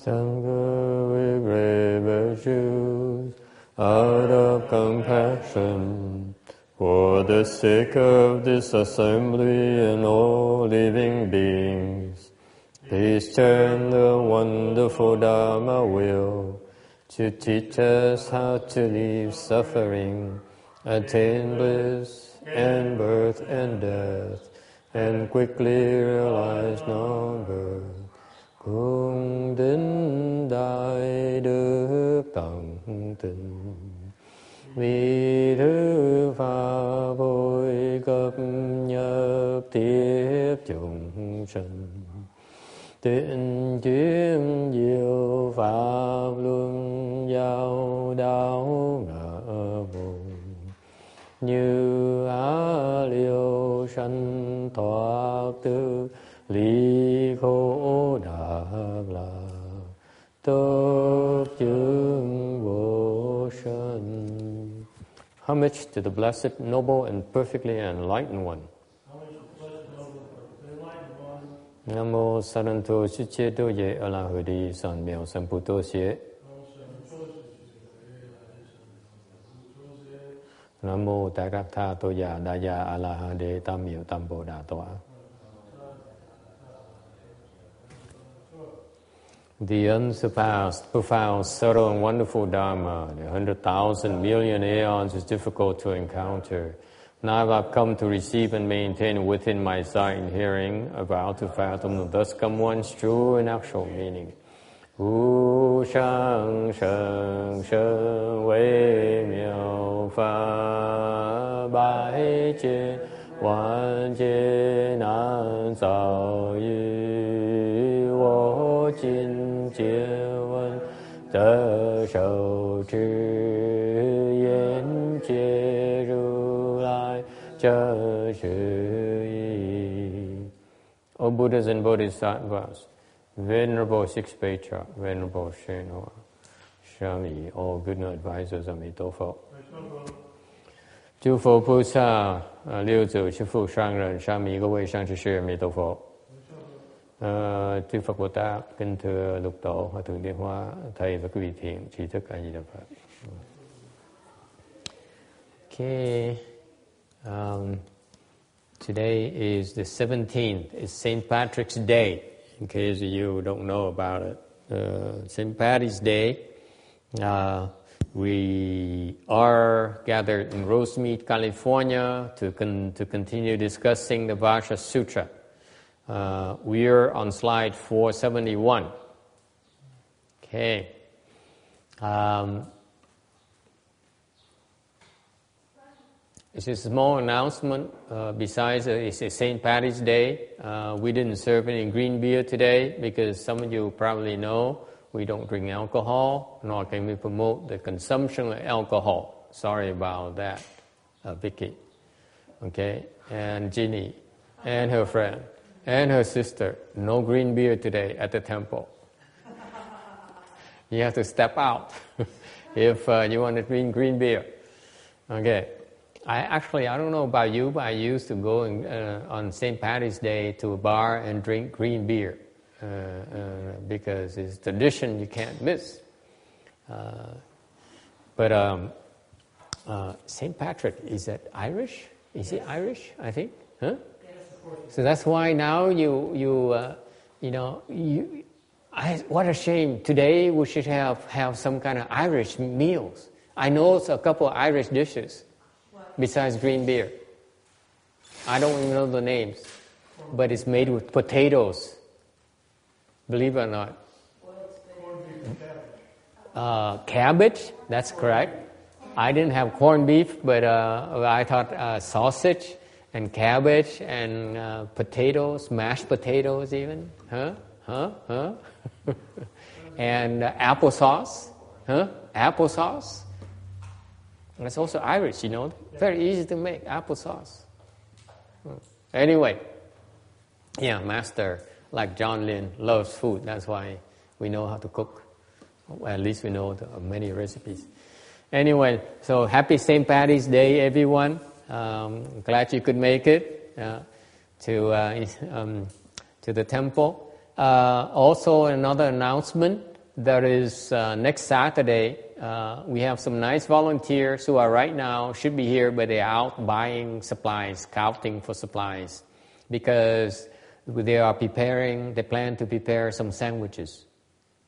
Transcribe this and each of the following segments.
Sangha with great virtues, out of compassion, for the sake of this assembly and all living beings, please turn the wonderful Dharma wheel to teach us how to leave suffering, attain bliss, end birth and death, and quickly realize non-birth. Cung tín đại đức tận tình, vì thứ pháp vui cấp nhập tiếp chúng sinh, tuyên chuyên diệu pháp luân giao đạo ngã vùng, như á liêu sanh thoát tư lý khổ đạp là tốt chứng vô sanh. Homage to the blessed, noble, and perfectly enlightened one. Namo Saranto Sucheto Ye Alahudi San Myo Samputo Xie. Namo Tagata Toya Daya Alahade Tamyo Tambo Datoa. The unsurpassed, profound, subtle, and wonderful Dharma, the 100,000 million aeons, is difficult to encounter. Now I've come to receive and maintain within my sight and hearing, about to fathom the thus come one's true and actual meaning. Wu shang sheng sheng wei miao fa bai jie wan jie nan zao yu wo jin jie wen de shou zhi yan jie ru lai zhe shi yi. O Buddhas and Bodhisattvas, Venerable Sixth Patriarch, Venerable Shenhua, Shami, all good advisors of Mitofo. 诸佛菩萨、六祖、师父、上人、沙弥各位上师师弥陀佛。Chư Phật Bồ Tát, kính thưa Lục Tổ, Hòa Thượng Điện Hóa, thầy và quý vị thiện tri thức A Di Đà Phật. Okay, today is the 17th. It's St. Patrick's Day. In case you don't know about it, St. Patty's Day. We are gathered in Rosemead, California, to continue discussing the Vajra Sutra. We are on slide 471. Okay. It's a small announcement. Besides, it's a St. Patty's Day. We didn't serve any green beer today because some of you probably know we don't drink alcohol, nor can we promote the consumption of alcohol. Sorry about that, Vicky. Okay, and Ginny, and her friend, and her sister. No green beer today at the temple. You have to step out if you want to drink green beer. Okay. I don't know about you, but I used to go on St. Patty's Day to a bar and drink green beer because it's tradition you can't miss. But St. Patrick, is that Irish? Is he Irish, I think? Huh? Yes, of course. So that's why now what a shame. Today we should have some kind of Irish meals. I know a couple of Irish dishes. Besides green beer. I don't even know the names, but it's made with potatoes. Believe it or not. Cabbage, that's correct. I didn't have corned beef, but I thought sausage and cabbage and potatoes, mashed potatoes even. And applesauce. Applesauce. That's also Irish, you know. Very easy to make, applesauce. Anyway, yeah, Master, like John Lin, loves food. That's why we know how to cook. Well, at least we know many recipes. Anyway, so happy St. Patty's Day, everyone. Glad you could make it to the temple. Also, another announcement. there is next Saturday, we have some nice volunteers who are right now, should be here, but they're out buying supplies, scouting for supplies, because they plan to prepare some sandwiches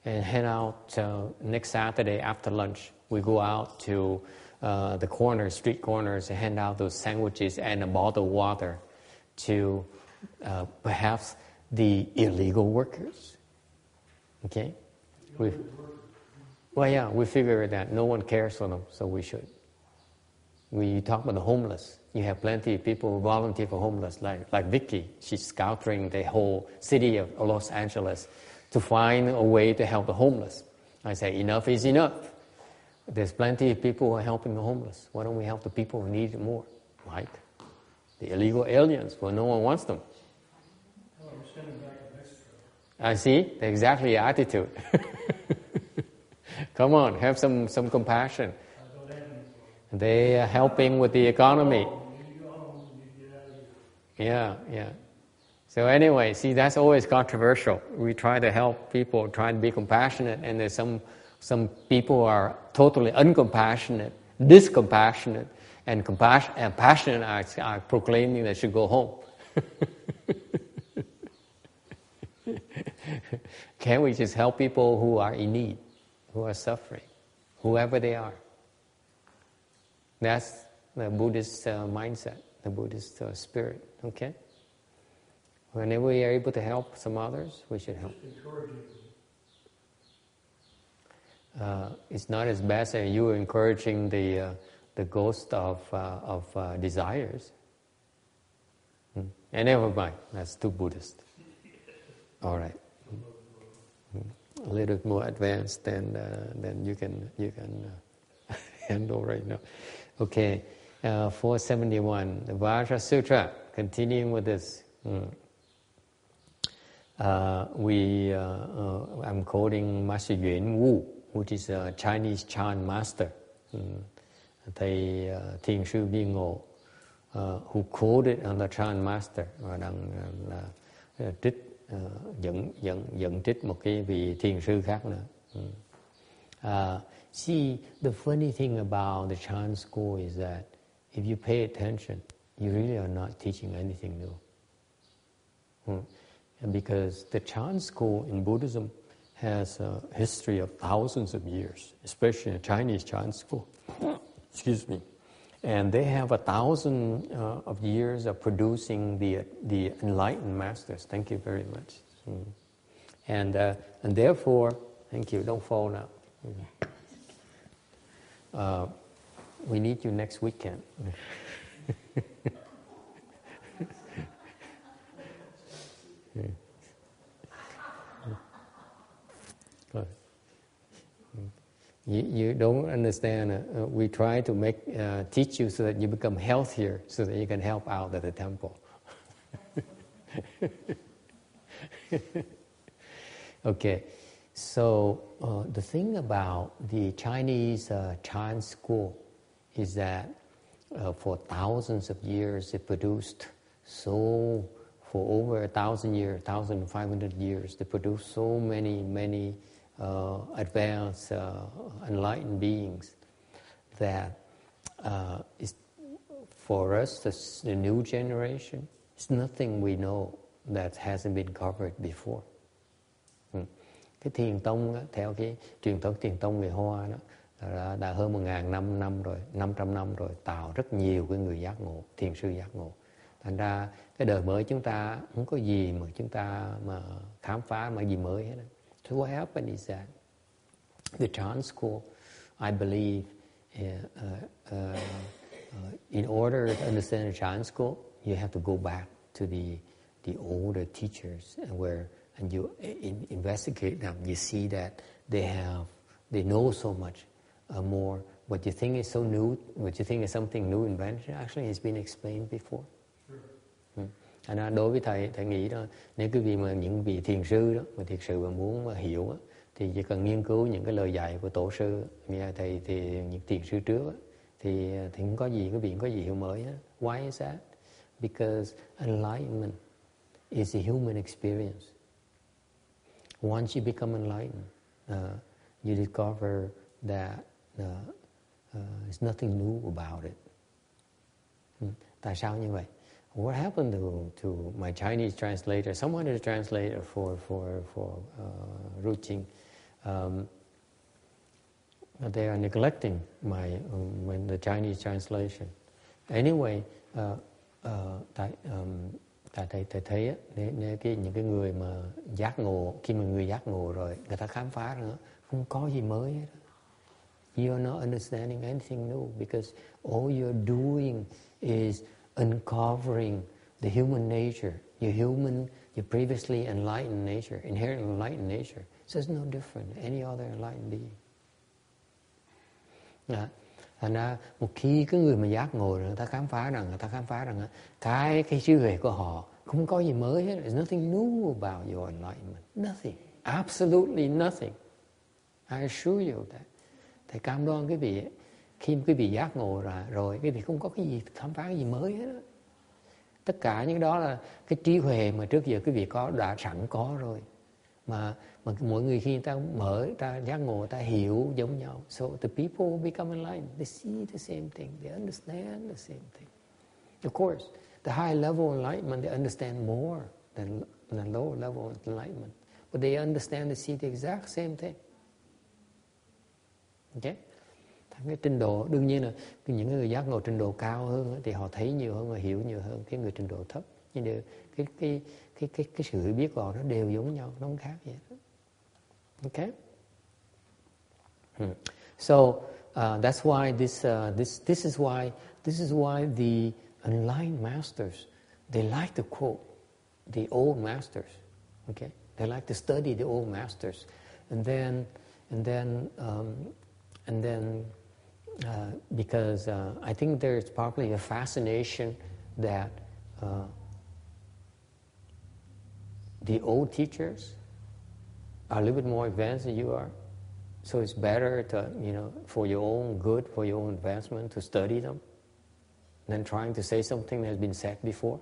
and head out next Saturday after lunch. We go out to the street corners, and hand out those sandwiches and a bottle of water to perhaps the illegal workers. Okay? We figure that no one cares for them, so we should. We talk about the homeless. You have plenty of people who volunteer for homeless, like Vicky. She's scouring the whole city of Los Angeles to find a way to help the homeless. I say, enough is enough. There's plenty of people who are helping the homeless. Why don't we help the people who need it more? Like the illegal aliens, where no one wants them. I see, exactly the attitude. Come on, have some compassion. They are helping with the economy. Yeah. So anyway, see, that's always controversial. We try to help people, try to be compassionate, and there's some people are totally uncompassionate, discompassionate, and passionate are proclaiming they should go home. Can't we just help people who are in need, who are suffering, whoever they are? That's the Buddhist mindset, the Buddhist spirit, okay? Whenever we are able to help some others, we should help. It's not as bad as you encouraging the ghost of desires. And never mind, that's too Buddhist. All right. A little more advanced than you can handle right now. Okay, 471, the Vajra Sutra. Continuing with this, I'm quoting Master Yuan Wu, which is a Chinese chant master, thầy Thiền sư Viên Ngộ, who quoted on the chant master, và đang trích dẫn trích một cái vị thiền sư khác nữa. See, the funny thing about the chant school is that if you pay attention, you really are not teaching anything new. Because the chant school in Buddhism has a history of thousands of years, especially in Chinese chant school. Excuse me. And they have 1,000 of years of producing the enlightened masters. Thank you very much. And therefore, thank you. Don't fall now. We need you next weekend. You don't understand. We try to teach you so that you become healthier, so that you can help out at the temple. Okay, so the thing about the Chinese chant school is that for thousands of years it produced for over 1,000 years, 1,500 years, they produced so many advanced, enlightened beings that for us, the new generation, it's nothing we know that hasn't been covered before. Cái thiền tông, theo cái truyền thống thiền tông người Hoa đó, đã hơn 1.000 năm rồi, 500 năm rồi, tạo rất nhiều cái người giác ngộ, thiền sư giác ngộ. Thành ra cái đời mới chúng ta không có gì mà chúng ta mà khám phá mà gì mới hết. So what happened is that the chant school, I believe, in order to understand the chant school, you have to go back to the older teachers, and you investigate them. You see that they know so much more. What you think is so new, what you think is something new invention, actually has been explained before. Thành ra đối với thầy nghĩ đó, nếu quý vị mà những vị thiền sư đó mà thiệt sự mà muốn mà hiểu đó, thì chỉ cần nghiên cứu những cái lời dạy của tổ sư, nghe thầy thì những thiền sư trước đó, thì không có gì, quý vị không có gì hiểu mới hết. Why is that? Because enlightenment is a human experience. Once you become enlightened, you discover that there's nothing new about it. Tại sao như vậy? What happened to my Chinese translator? Someone is a translator for Ru Ching. They are neglecting the Chinese translation. Anyway, tại thầy thấy những cái người mà giác ngộ, khi mà người giác ngộ rồi, người ta khám phá nữa, không có gì mới hết. You are not understanding anything new because all you're doing is uncovering the human nature, your previously enlightened nature, inherent enlightened nature. So it's no different than any other enlightened being. Thành ra một khi cái người mà giác ngộ rồi, người ta khám phá rằng cái trí huệ của họ không có gì mới hết. There's nothing new about your enlightenment. Nothing. Absolutely nothing. I assure you that. Thầy cam đoan quý vị, khi quý vị giác ngộ rồi, quý vị không có cái gì khám phá cái gì mới hết. Tất cả những đó là cái trí huệ mà trước giờ quý vị đã sẵn có rồi. Mà mọi người khi người ta ta giác ngộ, người ta hiểu giống nhau. So the people who become enlightened, they see the same thing, they understand the same thing. Of course, the high level enlightenment, they understand more than the lower level enlightenment. But they understand, they see the exact same thing. Okay? Cái trình độ, đương nhiên là những người giác ngộ trình độ cao hơn thì họ thấy nhiều hơn và hiểu nhiều hơn cái người trình độ thấp. Nhưng cái sự hiểu biết của họ nó đều giống nhau, nó không khác gì hết. Okay? So that's why this is why the enlightened masters, they like to quote the old masters. Okay? They like to study the old masters, and then because I think there's probably a fascination that the old teachers are a little bit more advanced than you are. So it's better to, for your own good, for your own advancement, to study them than trying to say something that has been said before.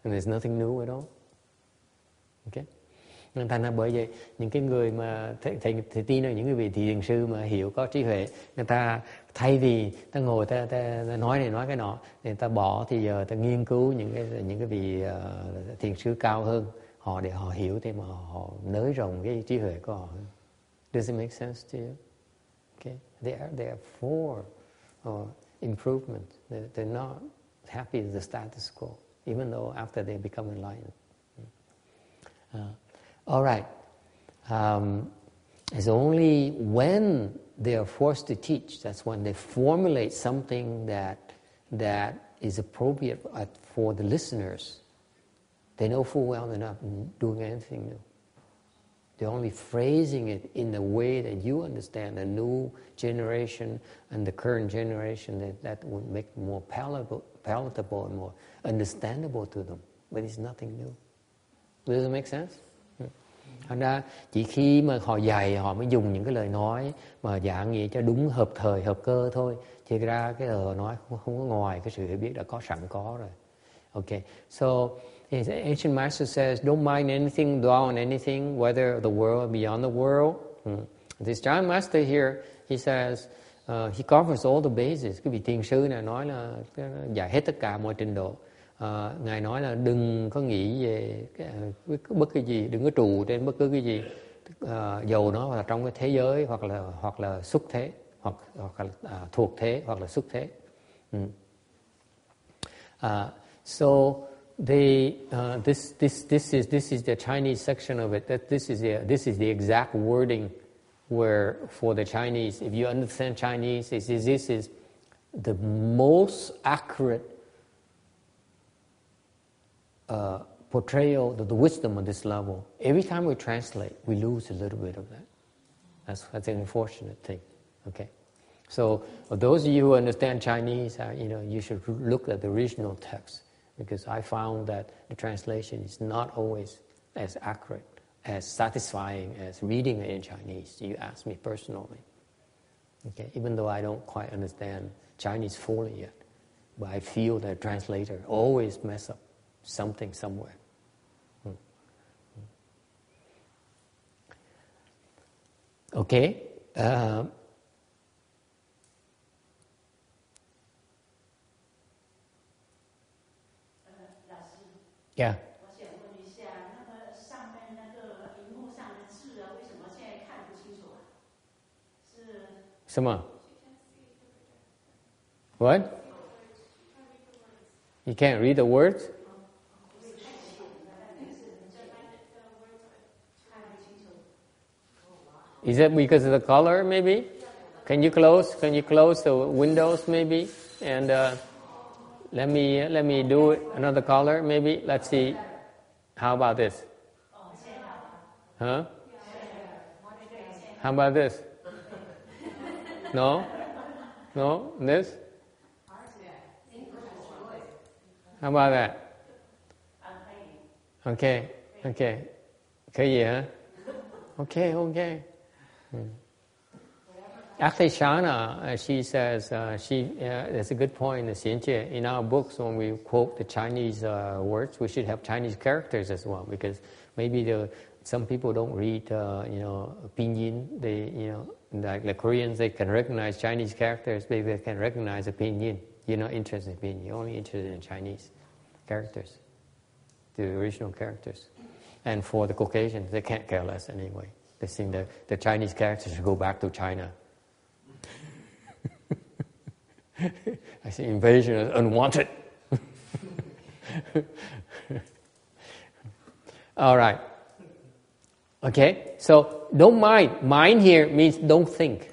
And there's nothing new at all. Okay? Nên thành ra bởi vậy, những cái người mà thầy tin là những người vị thiền sư mà hiểu có trí huệ, người ta thay vì ta ngồi ta nói này nói cái nọ, người ta bỏ thì giờ ta nghiên cứu những cái vị thiền sư cao hơn họ để họ hiểu thêm, mà họ nới rộng cái trí huệ của họ. Does it make sense to you? Okay, they are for improvement. They're not happy with the status quo, even though after they become enlightened. All right. It's only when they are forced to teach, that's when they formulate something that is appropriate for the listeners. They know full well they're not doing anything new. They're only phrasing it in the way that you understand, the new generation and the current generation, that would make it more palatable and more understandable to them. But it's nothing new. Does it make sense? Thành ra chỉ khi mà họ dạy họ mới dùng những cái lời nói mà giảng nghĩa cho đúng hợp thời hợp cơ thôi, thì ra cái lời nói không có ngoài cái sự hiểu biết đã có sẵn có rồi. Okay, so the ancient master says, don't mind anything, dwell on anything, whether the world or beyond the world. This giant master here, he says, he covers all the bases. Cái vị thiền sư này nói là dạy hết tất cả mọi trình độ. Ngài nói là đừng có nghĩ về bất cứ gì, đừng có trụ trên bất cứ cái gì, dầu nó là trong cái thế giới hoặc là xuất thế, hoặc là thuộc thế hoặc là xuất thế. So this is the Chinese section of it. That this is the exact wording where for the Chinese, if you understand Chinese, this is the most accurate portrayal of the wisdom on this level. Every time we translate, we lose a little bit of that. That's an unfortunate thing. Okay, so for those of you who understand Chinese, you should look at the original text, because I found that the translation is not always as accurate, as satisfying as reading it in Chinese. You ask me personally. Okay, even though I don't quite understand Chinese fully yet, but I feel that translator always mess up something somewhere. Okay. Yeah. Some What? You can't read the words? Is that because of the color, maybe? Can you close the windows, maybe? And let me do it another color, maybe. Let's see. How about this? Huh? How about this? No? No? This? How about that? Okay. Cái gì hả? Okay. Actually, Shana, she says, that's a good point, Xianjie. In our books, when we quote the Chinese words, we should have Chinese characters as well, because maybe some people don't read, pinyin. They, like the Koreans, they can recognize Chinese characters, maybe they can recognize a pinyin. You're not interested in pinyin, you're only interested in Chinese characters, the original characters. And for the Caucasians, they can't care less anyway. They think the Chinese characters should go back to China. I see invasion is unwanted. All right. Okay, so don't mind. Mind here means don't think.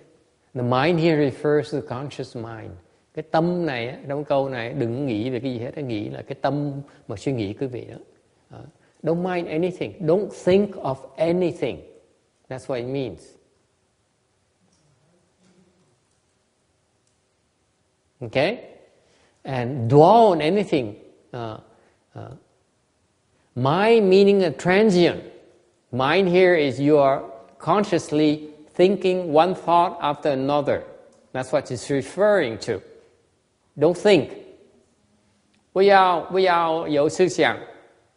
The mind here refers to the conscious mind. Cái tâm này, trong câu này, đừng nghĩ về cái gì hết. Nghĩ là cái tâm mà suy nghĩ quý vị đó. Don't mind anything. Don't think of anything. That's what it means. Okay? And dwell on anything. Mind meaning a transient. Mind here is you are consciously thinking one thought after another. That's what it's referring to. Don't think. 不要有思想，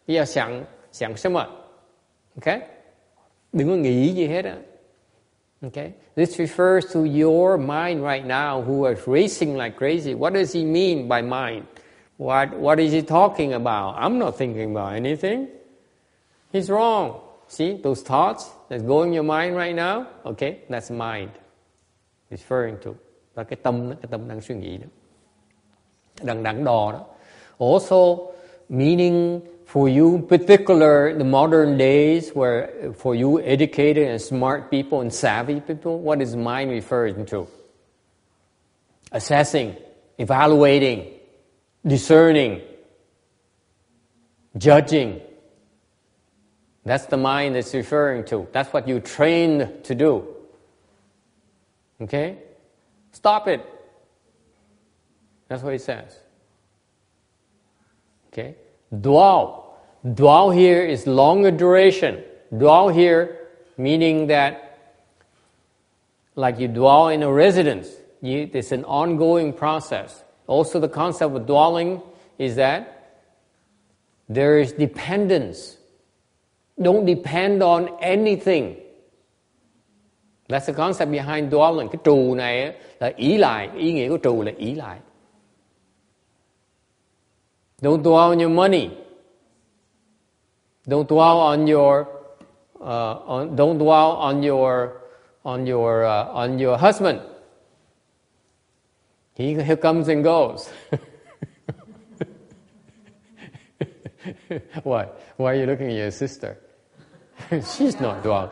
不要想什么。Okay? Đừng có nghĩ gì hết á. Okay? This refers to your mind right now who is racing like crazy. What does he mean by mind? What is he talking about? I'm not thinking about anything. He's wrong. See, those thoughts that's going in your mind right now, okay, that's mind. Referring to. Đó cái tâm đang suy nghĩ đó. Đang đo đó. Also, meaning for you, particular the modern days where for you educated and smart people and savvy people, what is mind referring to? Assessing, evaluating, discerning, judging. That's the mind it's referring to. That's what you're trained to do. Okay? Stop it. That's what it says. Okay? Dwell. Dwell here is longer duration. Dwell here meaning that like you dwell in a residence. It's an ongoing process. Also the concept of dwelling is that there is dependence. Don't depend on anything. That's the concept behind dwelling. Cái trù này là ỷ lại. Ý nghĩa của trù là ỷ lại. Don't dwell on your money. Don't dwell on your. Don't dwell on your husband. He comes and goes. What? Why are you looking at your sister? She's not dwelling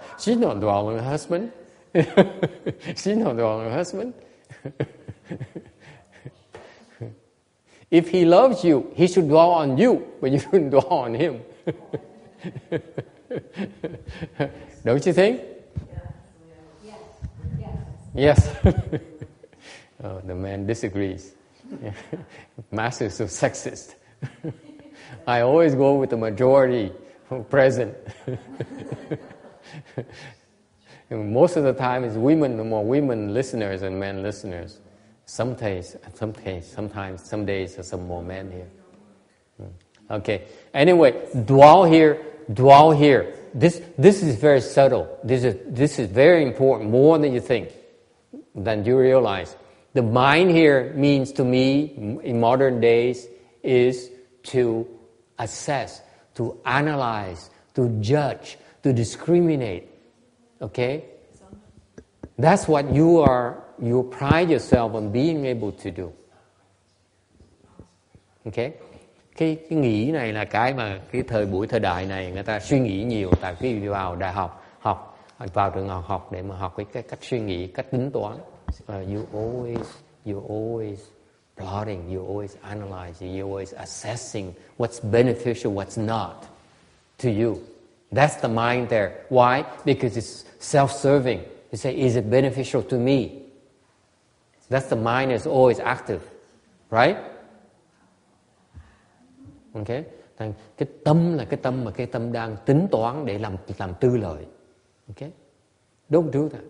on her husband. She's not dwelling on her husband. If he loves you, he should dwell on you, but you shouldn't dwell on him. Don't you think? Yes. Oh, the man disagrees. Masters of sexist. I always go with the majority present. Most of the time it's more women listeners than men listeners. Some days, some days there's some more men here. Okay. Anyway, dwell here. This is very subtle. This is very important, more than you think, than you realize. The mind here means to me, in modern days, is to assess, to analyze, to judge, to discriminate. Okay? That's what you pride yourself on being able to do. Okay? Cái nghĩ này là cái mà cái thời đại này người ta suy nghĩ nhiều, tại khi vào đại học vào trường học để mà học cái cách suy nghĩ, cách tính toán. You always plotting, you always analyzing, you always assessing what's beneficial, what's not to you. That's the mind there. Why? Because it's self-serving. You say, is it beneficial to me? That's the mind is always active, right? Okay? Cái tâm là cái tâm đang tính toán để làm tư lợi. Okay? Don't do that.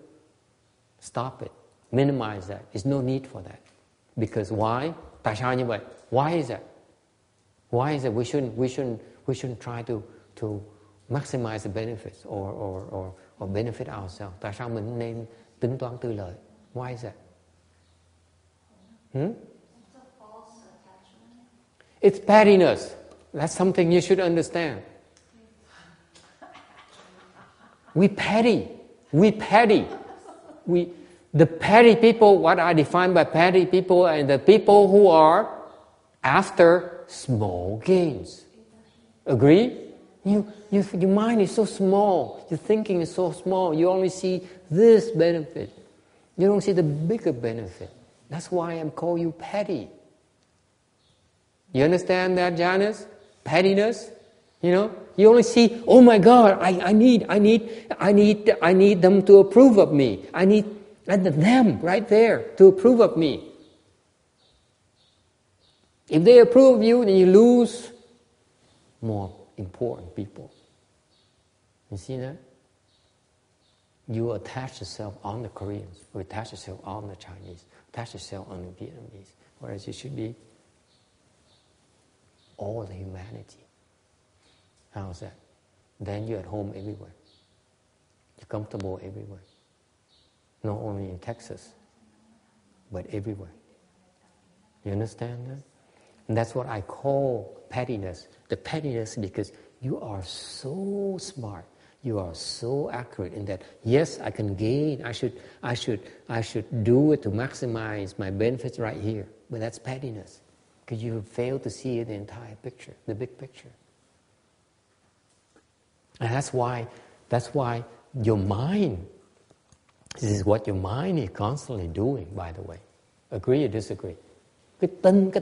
Stop it. Minimize that. There's no need for that. Because why? Tại sao như vậy? Why is that? Why is that we shouldn't try to maximize the benefits or benefit ourselves? Tại sao mình nên tính toán tư lợi? Why is that? It's pettiness. That's something you should understand. We petty. The petty people, what I define by petty people, and the people who are after small gains. Agree? Your mind is so small. Your thinking is so small. You only see this benefit. You don't see the bigger benefit. That's why I'm calling you petty. You understand that, Janice? Pettiness? You know, you only see, oh my God, I need them to approve of me. I need them right there to approve of me. If they approve of you, then you lose more important people. You see that? You attach yourself on the Koreans, or attach yourself on the Chinese, attach yourself on the Vietnamese, whereas you should be all the humanity. How's that? Then you're at home everywhere. You're comfortable everywhere. Not only in Texas, but everywhere. You understand that? And that's what I call pettiness. The pettiness because you are so smart. You are so accurate in that, yes, I can gain. I should do it to maximize my benefits right here. But that's pettiness. Because you fail to see the entire picture, the big picture. And that's why your mind, this is what your mind is constantly doing, by the way. Agree or disagree? Cái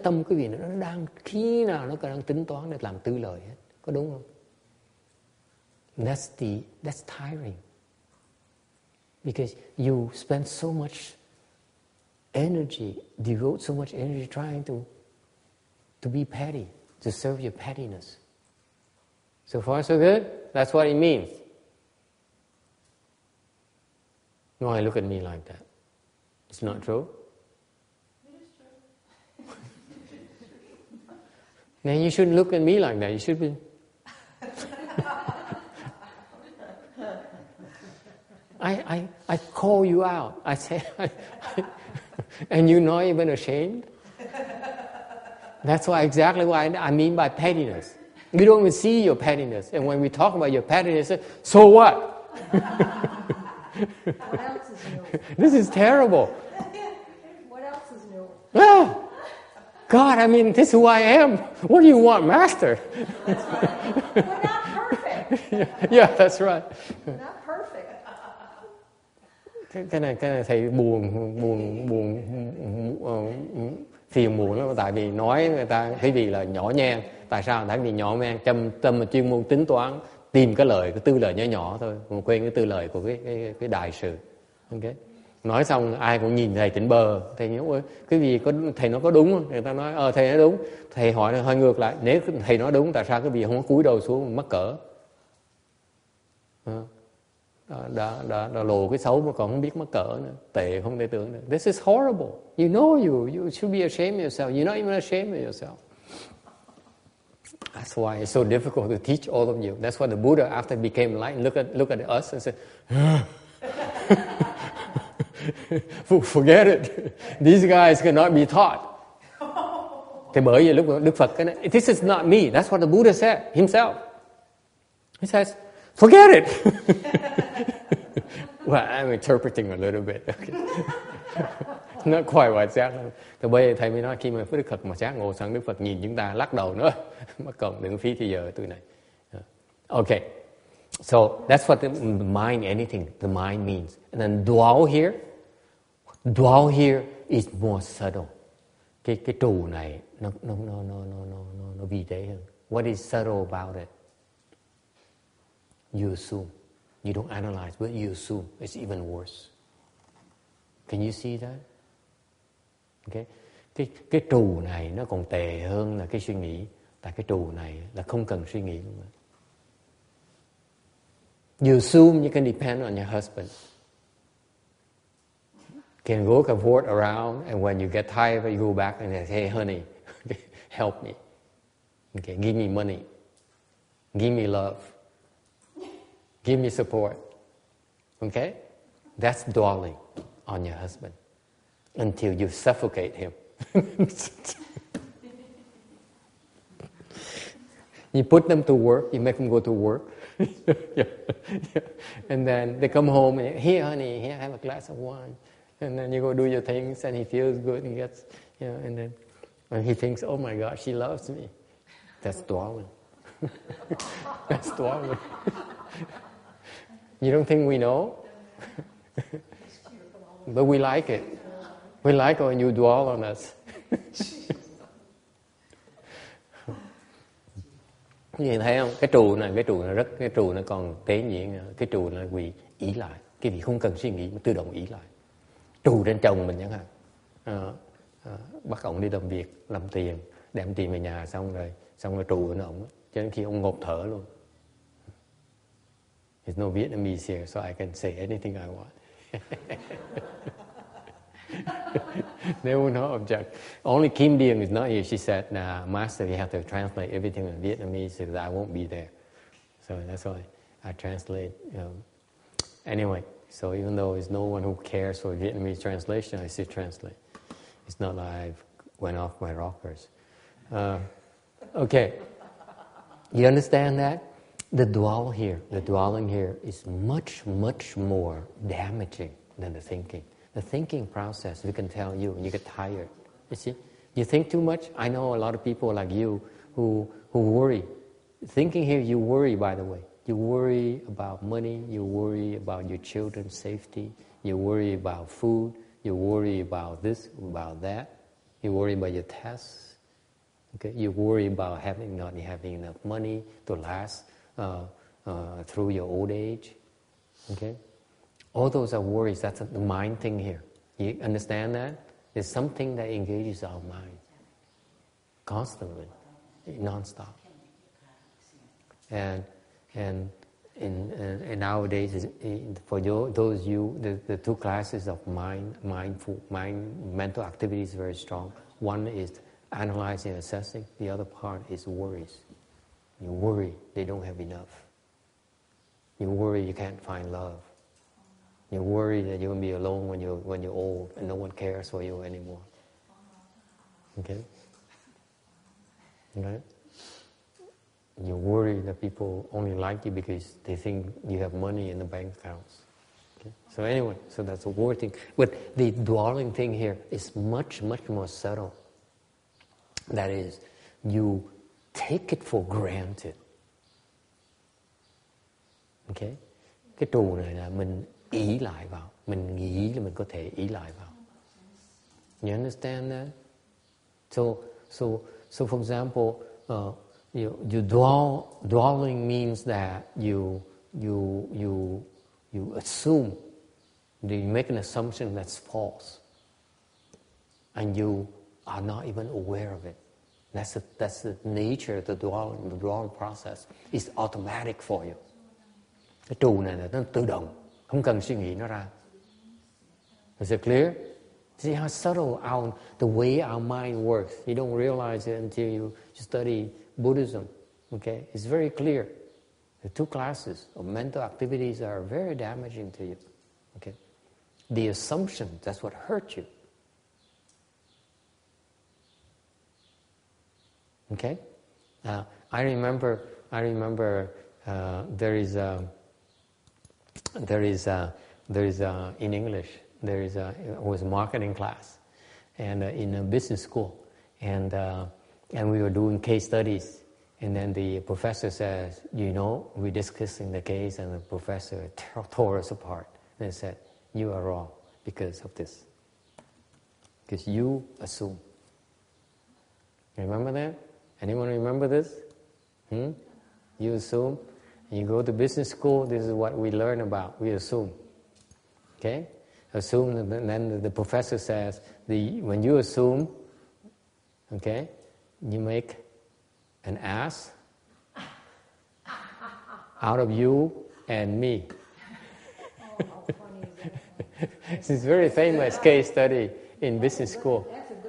tâm quý vị nó đang, khi nào nó đang tính toán để làm tư lợi hết. Có đúng không? That's tiring. Because you spend so much energy, devote so much energy trying to be petty, to serve your pettiness. So far, so good? That's what it means. Why look at me like that? It's not true? It is true. Then you shouldn't look at me like that. You should be... I call you out. I say, and you're not even ashamed? That's exactly what I mean by pettiness. You don't even see your pettiness. And when we talk about your pettiness, so what? What else is new? This is terrible. What else is new? Oh, God, I mean, this is who I am. What do you want, Master? We're not perfect. Yeah, that's right. Not perfect. Cái này thầy phiền muộn lắm, tại vì nói người ta thấy vì là nhỏ nhen. Tại sao? Tại vì nhỏ nhen tâm là chuyên môn tính toán, tìm cái tư lợi nhỏ thôi, còn quên cái tư lợi của cái đại sự. Okay. Nói xong ai cũng nhìn thầy tỉnh bờ, thầy nói cái gì thầy nói có đúng không? Người ta nói thầy nói đúng. Thầy hỏi hơi ngược lại, nếu thầy nói đúng, tại sao cái gì không có cúi đầu xuống mắc cỡ? Đã lộ cái xấu mà còn không biết mắc cỡ nữa, tệ không thể tưởng được. This is horrible. You know you should be ashamed of yourself. You're not even ashamed of yourself. That's why it's so difficult to teach all of you. That's why the Buddha, after he became enlightened, look at us and said, forget it. These guys cannot be taught. Thì bởi vì lúc Đức Phật cái này, this is not me. That's what the Buddha said himself. He says, forget it. Well, I'm interpreting a little bit. Okay. Not quite what Giác. Thì bây giờ thầy mới nói khi mà Đức Phật mà Giác ngồi sang Đức Phật nhìn chúng ta lắc đầu nữa. Mất công đừng phí thì giờ tôi này. Okay. So that's what the mind, anything, the mind means. And then dwell here is more subtle. Cái trù này nó vi tế hơn. What is subtle about it? You assume. You don't analyze, but you assume. It's even worse. Can you see that? Okay. Cái trù này nó còn tệ hơn là cái suy nghĩ. Tại cái trù này là không cần suy nghĩ luôn. You assume you can depend on your husband. Can go cavort around, and when you get tired, you go back and say, hey, honey, help me. Okay, give me money. Give me love. Give me support. Okay? That's dwelling on your husband until you suffocate him. You put them to work, you make them go to work. Yeah. And then they come home and, here, honey, here, have a glass of wine. And then you go do your things and he feels good and gets, and then and he thinks, oh my God, she loves me. That's dwelling. That's dwelling. You don't think we know? But we like it. We like when you dwell on us. Nhìn thấy không? Cái trù này còn tế nhị. Cái trù này vì ý lại. Cái vị không cần suy nghĩ mà tự động ý lại. Trù trên chồng mình chẳng hạn. Bắt ông đi làm việc, làm tiền, đem tiền về nhà xong rồi trù lên ông. Cho đến khi ông ngộp thở luôn. There's no Vietnamese here, so I can say anything I want. They will not object. Only Kim Điền is not here. She said, nah, Master, you have to translate everything in Vietnamese because I won't be there. So that's why I translate. Anyway, so even though there's no one who cares for Vietnamese translation, I still translate. It's not like I went off my rockers. Okay. You understand that? The dwelling here is much, much more damaging than the thinking. The thinking process, we can tell you, and you get tired. You see? You think too much. I know a lot of people like you who worry. Thinking here, you worry, by the way. You worry about money. You worry about your children's safety. You worry about food. You worry about this, about that. You worry about your tests. Okay? You worry about not having enough money to last through your old age. Okay? All those are worries. That's the mind thing here. You understand that? There's something that engages our mind constantly, non-stop. And nowadays, for those you, the two classes of mental activity is very strong. One is analyzing and assessing. The other part is worries. You worry they don't have enough. You worry you can't find love. You worry that you're going to be alone when you're old and no one cares for you anymore. Okay? Right? You worry that people only like you because they think you have money in the bank accounts. Okay? So anyway, so that's a worry thing. But the dwelling thing here is much, much more subtle. That is, you take it for granted. Okay? Cái trù này là mình ý lại vào. Mình nghĩ là mình có thể ý lại vào. You understand that? So for example, dwelling means that you assume, you make an assumption that's false, and you are not even aware of it. That's the nature of the dwelling process. It's automatic for you. Cái trù này là nó tự động, không cần suy nghĩ nó ra. Is it clear? See how subtle the way our mind works. You don't realize it until you study Buddhism. Okay, it's very clear. The two classes of mental activities are very damaging to you. Okay, the assumption, that's what hurt you. Okay, I remember. There is in English. It was a marketing class, and in a business school, and we were doing case studies. And then the professor says, we're discussing the case, and the professor tore us apart and said, you are wrong because of this. Because you assume. Remember that? Anyone remember this? You assume. You go to business school, this is what we learn about. We assume. Okay? Assume, and then the professor says, when you assume, okay, you make an ass out of you and me. Oh, how funny is that? This is a very famous case study in business school.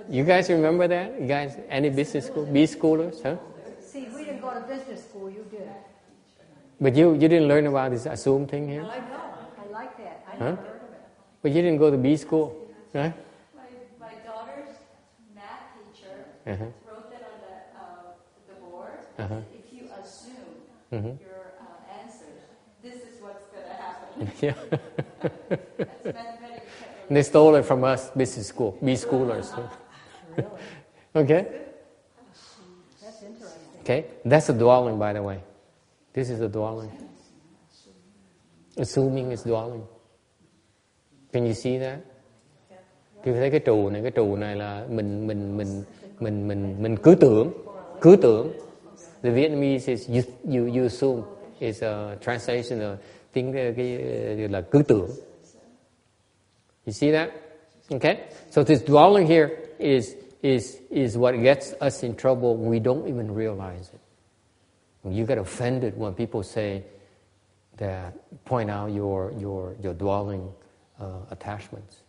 You guys remember that? You guys, any business school? B-schoolers, huh? See, we didn't go to business school, you did. But you didn't learn about this assume thing here? I know, I like that. I never heard of it. But you didn't go to B school, right? My daughter's math teacher wrote that on the board. If you assume your answers, this is what's going to happen. Yeah. That's mathematics. They stole it from us, business school, B-schoolers. Really? Okay? That's interesting. Okay? That's a dwelling, by the way. This is a dwelling. Assuming is dwelling. Can you see that? Thì thấy cái trụ này là mình cứ tưởng. The Vietnamese is you assume is a translation of tiếng cái là cứ tưởng. You see that? Okay? So this dwelling here is what gets us in trouble. We don't even realize it. You get offended when people say that, point out your dwelling attachments.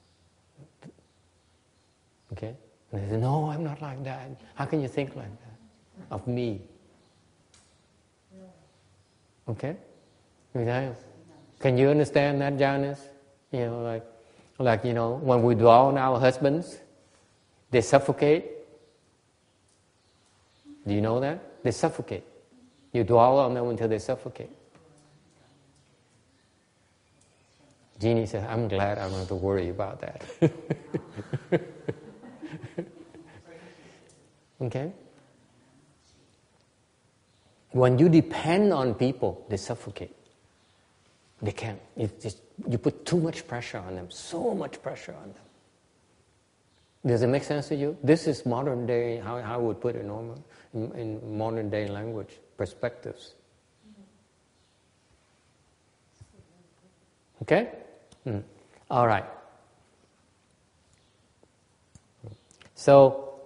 Okay? And they say, no, I'm not like that. How can you think like that of me? Okay? Can you understand that, Janice? Like when we dwell on our husbands, they suffocate. Do you know that? They suffocate. You dwell on them until they suffocate. Jeannie says, I'm glad I don't have to worry about that. Okay? When you depend on people, they suffocate. They can't. You put too much pressure on them, so much pressure on them. Does it make sense to you? This is modern day, how I would put it in modern day language, perspectives. Okay? All right. So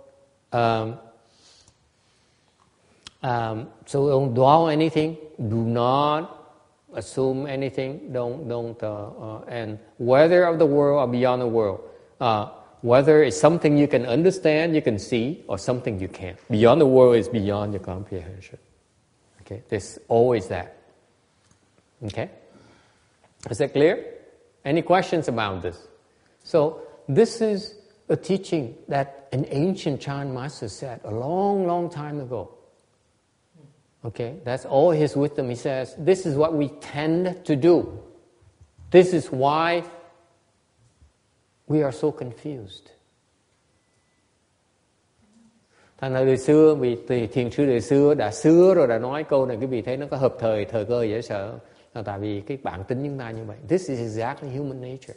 don't dwell on anything. Do not assume anything. Don't. And whether of the world or beyond the world, whether it's something you can understand, you can see, or something you can't. Beyond the world is beyond your comprehension. Okay, there's always that. Okay, is that clear? Any questions about this? So this is a teaching that an ancient Chan master said a long, long time ago. Okay, that's all his wisdom. He says, this is what we tend to do. This is why we are so confused. Thành ra đời xưa, vì thiền sư đời xưa đã xưa rồi đã nói câu này, quý vị thấy nó có hợp thời cơ dễ sợ. Là tại vì cái bản tính chúng ta như vậy. This is exactly human nature.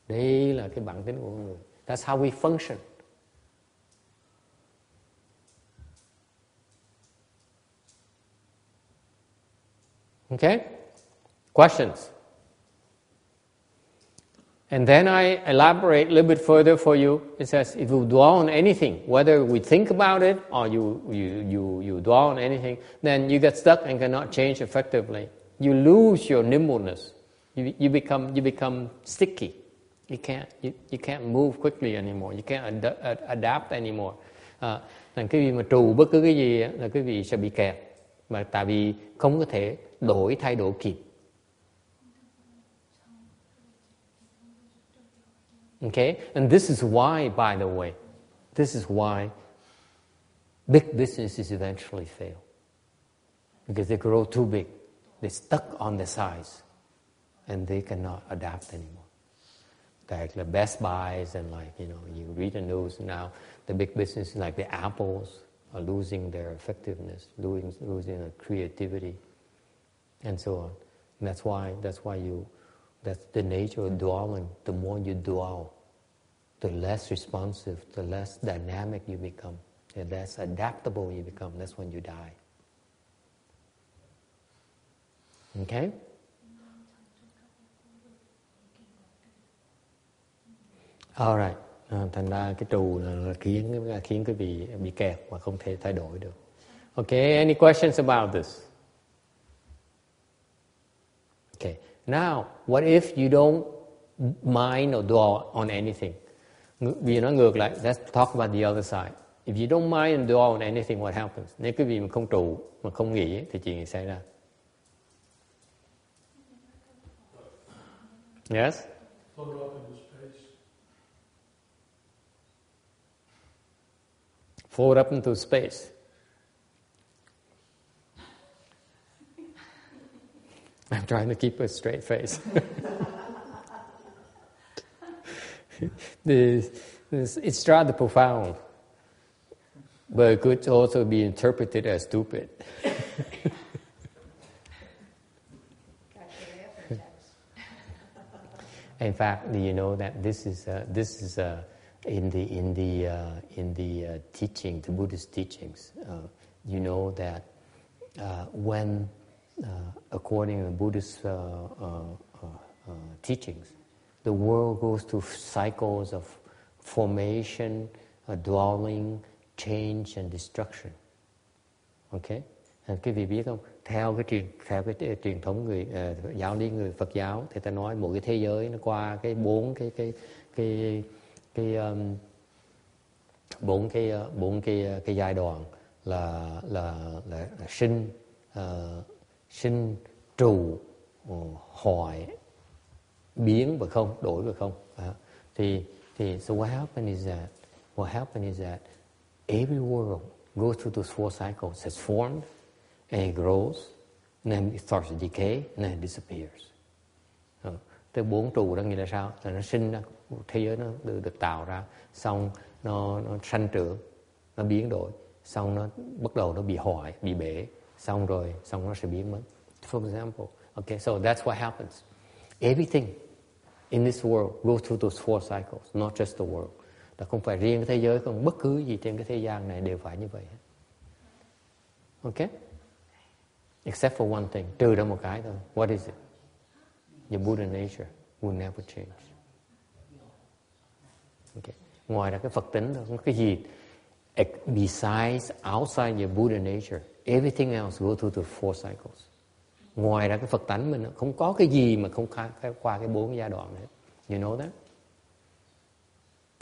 Đây là cái bản tính của con người. That's how we function. Okay? Questions? And then I elaborate a little bit further for you. It says, if you dwell on anything, whether we think about it or you dwell on anything, then you get stuck and cannot change effectively. You lose your nimbleness. You become sticky. You can't move quickly anymore. You can't adapt anymore. Thành quý vị mà trù bất cứ cái gì là quý vị sẽ bị kẹt. Mà tại vì không có thể thay đổi kịp. Okay? And this is why, by the way, this is why big businesses eventually fail. Because they grow too big. They're stuck on the size. And they cannot adapt anymore. Like the Best Buys and you read the news now, the big businesses like the Apples are losing their effectiveness, losing their creativity, and so on. And that's the nature of dwelling. The more you dwell, the less responsive, the less dynamic you become, the less adaptable you become. That's when you die. Okay? Alright. Thành ra cái trù là khiến quý vị bị kẹt và không thể thay đổi được. Okay, any questions about this? Okay, now, what if you don't mind or dwell on anything? Vì nó ngược lại, let's talk about the other side. If you don't mind and dwell on anything, what happens? Nếu quý vị mà không trụ, mà không nghĩ, thì chuyện gì xảy ra? Yes? Float up into space. Float up into space. I'm trying to keep a straight face. It's rather profound, but it could also be interpreted as stupid. In fact, do you know that this is in the teaching, the Buddhist teachings? You know that when according to the Buddhist teachings, the world goes through cycles of formation, dwelling, change, and destruction. Okay? Quý vị biết không? Theo cái truyền thống giáo lý người Phật giáo, thì ta nói mỗi cái thế giới nó qua cái bốn cái giai đoạn là sinh, trụ, hoại, biến và không, đổi và không. Thì so what happened is that every world goes through those four cycles. It's formed, and it grows, and then it starts to decay, and then it disappears. Tới bốn trụ đó nghĩa là sao? Là nó sinh ra, thế giới nó được tạo ra, xong nó sanh trưởng, nó biến đổi, xong nó bắt đầu nó bị hoại, bị bể, xong nó sẽ biến mất. For example, okay, so that's what happens. Everything in this world goes through those four cycles, not just the world. Là không phải riêng cái thế giới, không, bất cứ gì trên cái thế gian này đều phải như vậy. Okay? Except for one thing, trừ ra một cái thôi. What is it? Your Buddha nature will never change. Okay. Ngoài ra cái Phật tính thôi, không có cái gì. Besides, outside your Buddha nature, everything else go through the four cycles. Ngoài ra cái Phật tánh mình không có cái gì mà không qua cái bốn giai đoạn hết. You know that?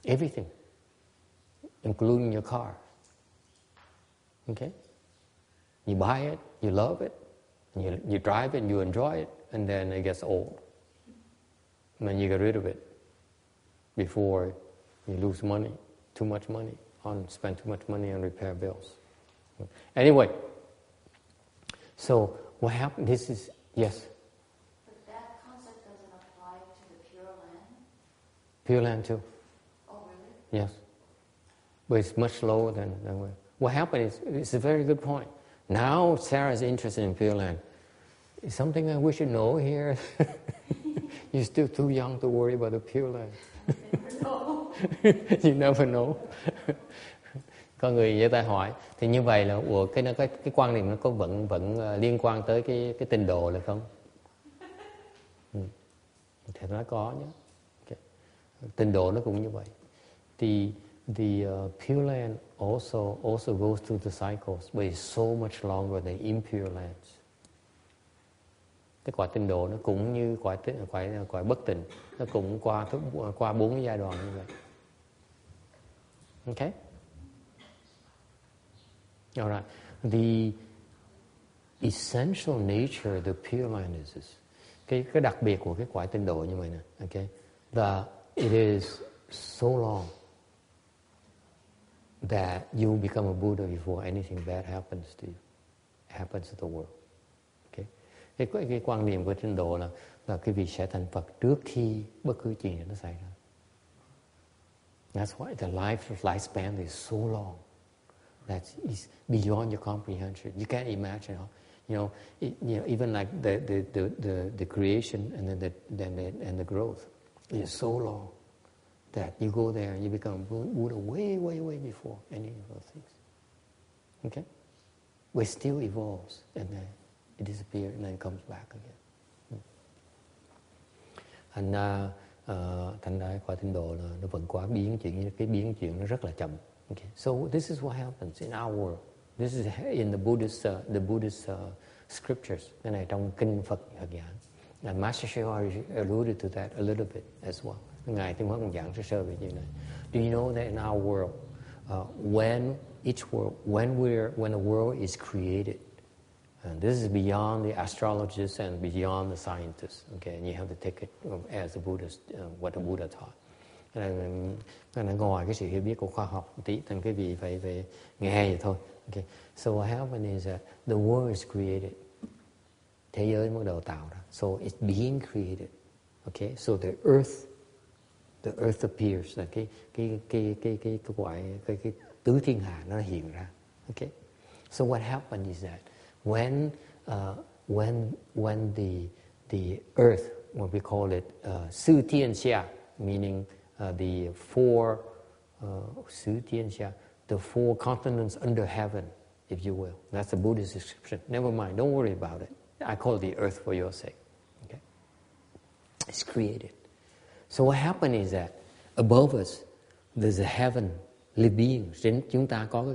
Everything, including your car. Okay? You buy it, you love it, you drive it, you enjoy it, and then it gets old. And then you get rid of it before you lose money, too much money, spend too much money on repair bills. Anyway, so what happened? This is, yes? But that concept doesn't apply to the Pure Land? Pure Land too. Oh, really? Yes. But it's much lower than what happened is, it's a very good point. Now Sarah's interested in Pure Land. It's something that we should know here. You're still too young to worry about the Pure Land. You never know. Có người với ta hỏi, thì như vậy là cái quan niệm nó có vẫn liên quan tới cái tinh độ là không? Thì nó có nhé. Okay. Tinh độ nó cũng như vậy. The Pure Land also goes through the cycles, but it's so much longer than impure lands. Cái quả tinh độ nó cũng như quả bất tịnh, nó cũng qua bốn giai đoạn như vậy. Okay? All right. essential nature of the Pure Land is this. Cái đặc biệt của cái quả Tịnh độ như vậy nè, okay, that it is so long that you become a Buddha before anything bad happens to you, happens to the world. Okay, cái quan niệm của Tịnh độ là cái vị sẽ thành Phật trước khi bất cứ chuyện gì nó xảy ra. That's why the lifespan is so long that is beyond your comprehension. You can't imagine how. Even like the creation and then the growth is so long that you go there and you become Buddha way before any of those things. Okay, but it still evolves and then it disappears and then comes back again. Thành ra quả Tịnh độ là nó vẫn quá biến chuyển, cái biến chuyển nó rất là chậm. Okay, so this is what happens in our world. This is in the Buddhist scriptures. Cái này trong kinh Phật giảng. And Master Shri alluded to that a little bit as well. Ngài Tuyên Hóa cũng giảng sơ về chuyện này. Do you know that in our world, when the world is created, and this is beyond the astrologists and beyond the scientists. Okay, and you have to take it as a Buddhist, what the Buddha taught. Nó ngoài cái sự hiểu biết của khoa học một tí, thành cái vị phải nghe vậy thôi. Okay. So what happened is that the world is created. Thế giới bắt đầu tạo ra. So it's being created. Okay. So the earth appears. Là cái tứ thiên hà nó hiện ra. Okay. So what happened is that when the earth, what we call it, Sư Thiên Xia, meaning the four continents under heaven, if you will. That's the Buddhist description. Never mind, don't worry about it. I call it the earth for your sake. Okay? It's created. So what happened is that above us, there's a heavenly being. Trên chúng ta có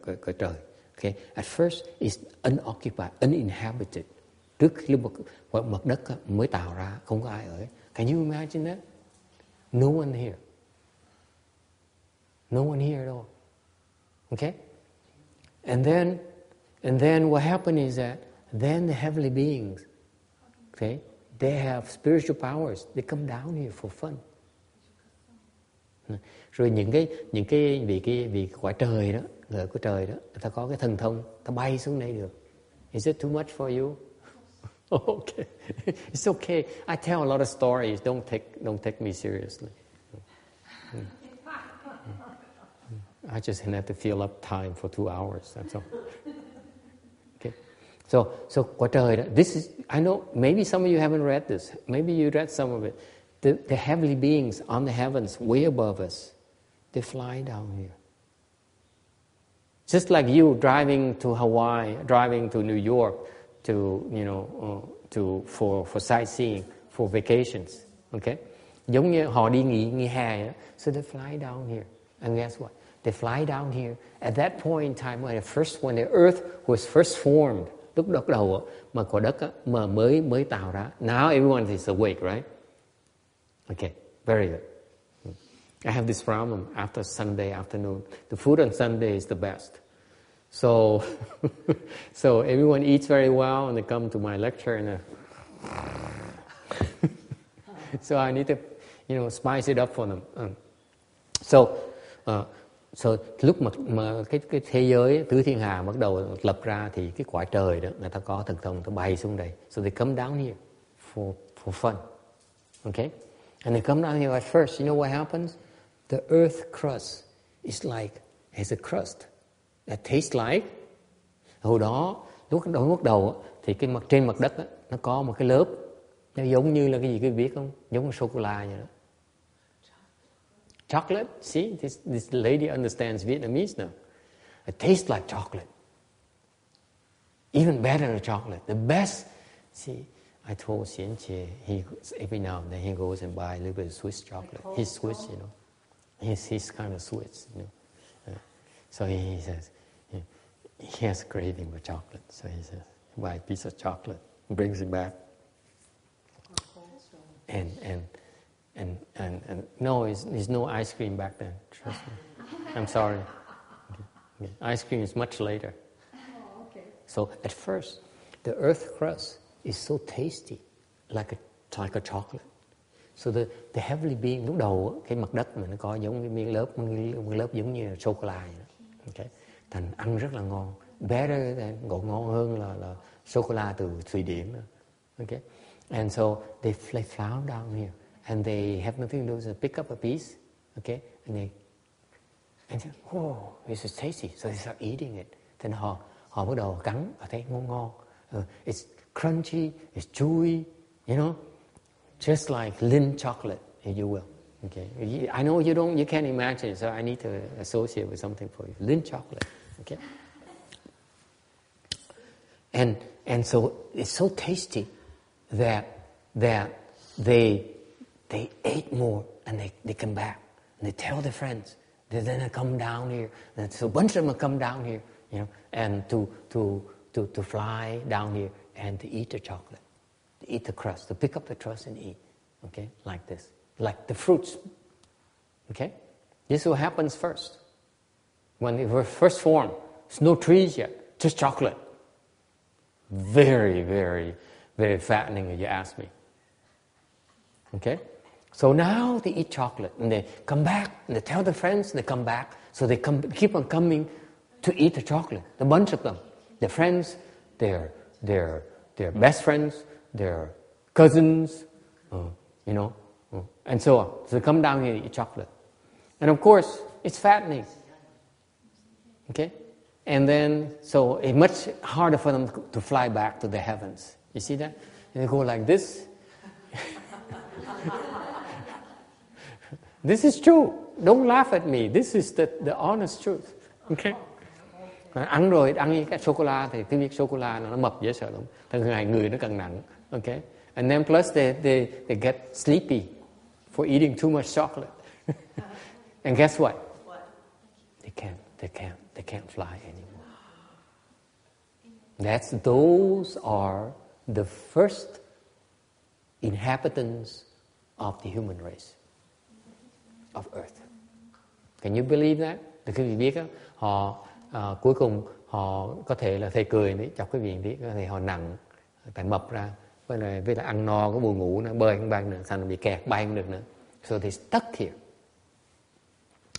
cái trời. Okay? At first, it's unoccupied, uninhabited. Trước khi mặt đất mới tạo ra, không có ai ở. Can you imagine that? No one here. No one here at all. Okay? And then what happened is that then the heavenly beings, okay, they have spiritual powers. They come down here for fun. Rồi những cái vì quả trời đó, người của trời đó, người ta có cái thần thông, ta bay xuống đây được. Is it too much for you? Okay, it's okay. I tell a lot of stories. Don't take me seriously. I just have to fill up time for 2 hours. That's all. Okay. So quả trời đó. This is, I know maybe some of you haven't read this. Maybe you read some of it. The heavenly beings on the heavens, way above us, they fly down here. Just like you driving to Hawaii, driving to New York, for sightseeing, for vacations, okay? Giống như họ đi nghỉ hè, so they fly down here, and guess what? They fly down here at that point in time when the earth was first formed. Lúc đó đầu mà quả đất mà mới tạo ra. Now everyone is awake, right? Okay, very good. I have this problem after Sunday afternoon. The food on Sunday is the best. So everyone eats very well, and they come to my lecture, and so I need to, spice it up for them. So lúc mà cái thế giới tứ thiên hà bắt đầu lập ra thì cái quả trời đó người ta có thần thông, người ta bay xuống đây. So they come down here for fun, okay? And they come down here at first. You know what happens? The earth crust is has a crust that tastes like. Hồi đó lúc bắt đầu thì trên mặt đất nó có một cái lớp, nó giống như là cái gì quý vị biết không? Giống như sô cô la vậy đó. Chocolate. See, this lady understands Vietnamese now. It tastes like chocolate. Even better than chocolate. The best. See, I told Xian Che, every now and then he goes and buy a little bit of Swiss chocolate. He's Swiss, He's kind of Swiss, So he says, he has a craving for chocolate. So he says, buy a piece of chocolate, brings it back. And no, there's no ice cream back then. Trust me. I'm sorry. Okay. Ice cream is much later. Oh, okay. So at first, the earth crust is so tasty, like a chocolate. So the heavenly being, lúc đầu cái mặt đất mình nó có giống cái miếng lớp giống như sô cô la vậy đó. Okay. Thành ăn rất là ngon, better than, ngon hơn là sô cô la từ Thụy Điển đó. Okay. And so they found down here, and they have nothing to do but pick up a piece, okay, and they whoa, this is tasty, so they start eating it. Then họ bắt đầu cắn, họ thấy ngon. It's crunchy, it's chewy, you know, just like Lindt chocolate, if you will. Okay, I know you can't imagine, so I need to associate with something for you. Lindt chocolate, okay. And so it's so tasty that they ate more, and they come back and they tell their friends. Then they come down here, and so a bunch of them come down here, you know, and to fly down here and to eat the chocolate, to eat the crust, to pick up the crust and eat, okay, like this, like the fruits, okay. This is what happens first. When they were first formed, there's no trees yet, just chocolate. Very, very, very fattening, if you ask me. Okay? So now they eat chocolate, and they come back, and they tell their friends, and they come back. So they keep on coming to eat the chocolate, a bunch of them. Their friends, their best friends, their cousins, you know, and so on. So they come down here to eat chocolate. And of course, it's fattening. Okay? And then, so it's much harder for them to fly back to the heavens. You see that? And they go like this. This is true. Don't laugh at me. This is the honest truth. Okay? Ăn rồi, ăn cái sô-cô-la thì cái việc sô-cô-la nó mập dễ sợ lắm. Càng ngày người nó càng nặng. Okay? And then plus they get sleepy for eating too much chocolate. And guess what? They can't fly anymore. Those are the first inhabitants of the human race, of Earth. Can you believe that? Thì quý vị biết đó, họ cuối cùng họ có thể là thầy cười đấy, chọc quý vị biết, có thể họ nặng, tại mập ra, với lại ăn no có buồn ngủ nữa, bơi không bay nữa, thành bị kẹt bay không được nữa. So they stuck here.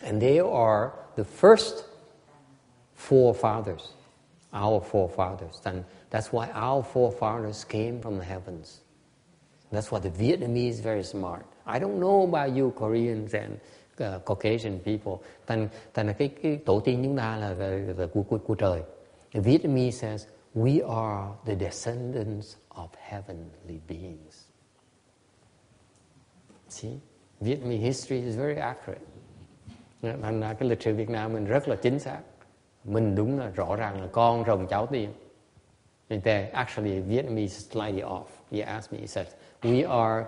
And they are the first forefathers, our forefathers. And that's why our forefathers came from the heavens. That's why the Vietnamese is very smart. I don't know about you Koreans and Caucasian people. Thành là cái tổ tiên chúng ta là của trời. The Vietnamese says, we are the descendants of heavenly beings. See? Vietnamese history is very accurate. Thành ra cái lịch sử Việt Nam mình rất là chính xác. Mình đúng là rõ ràng là con rồng cháu tiên. Actually, Vietnamese is slightly off. He asked me, he said, we are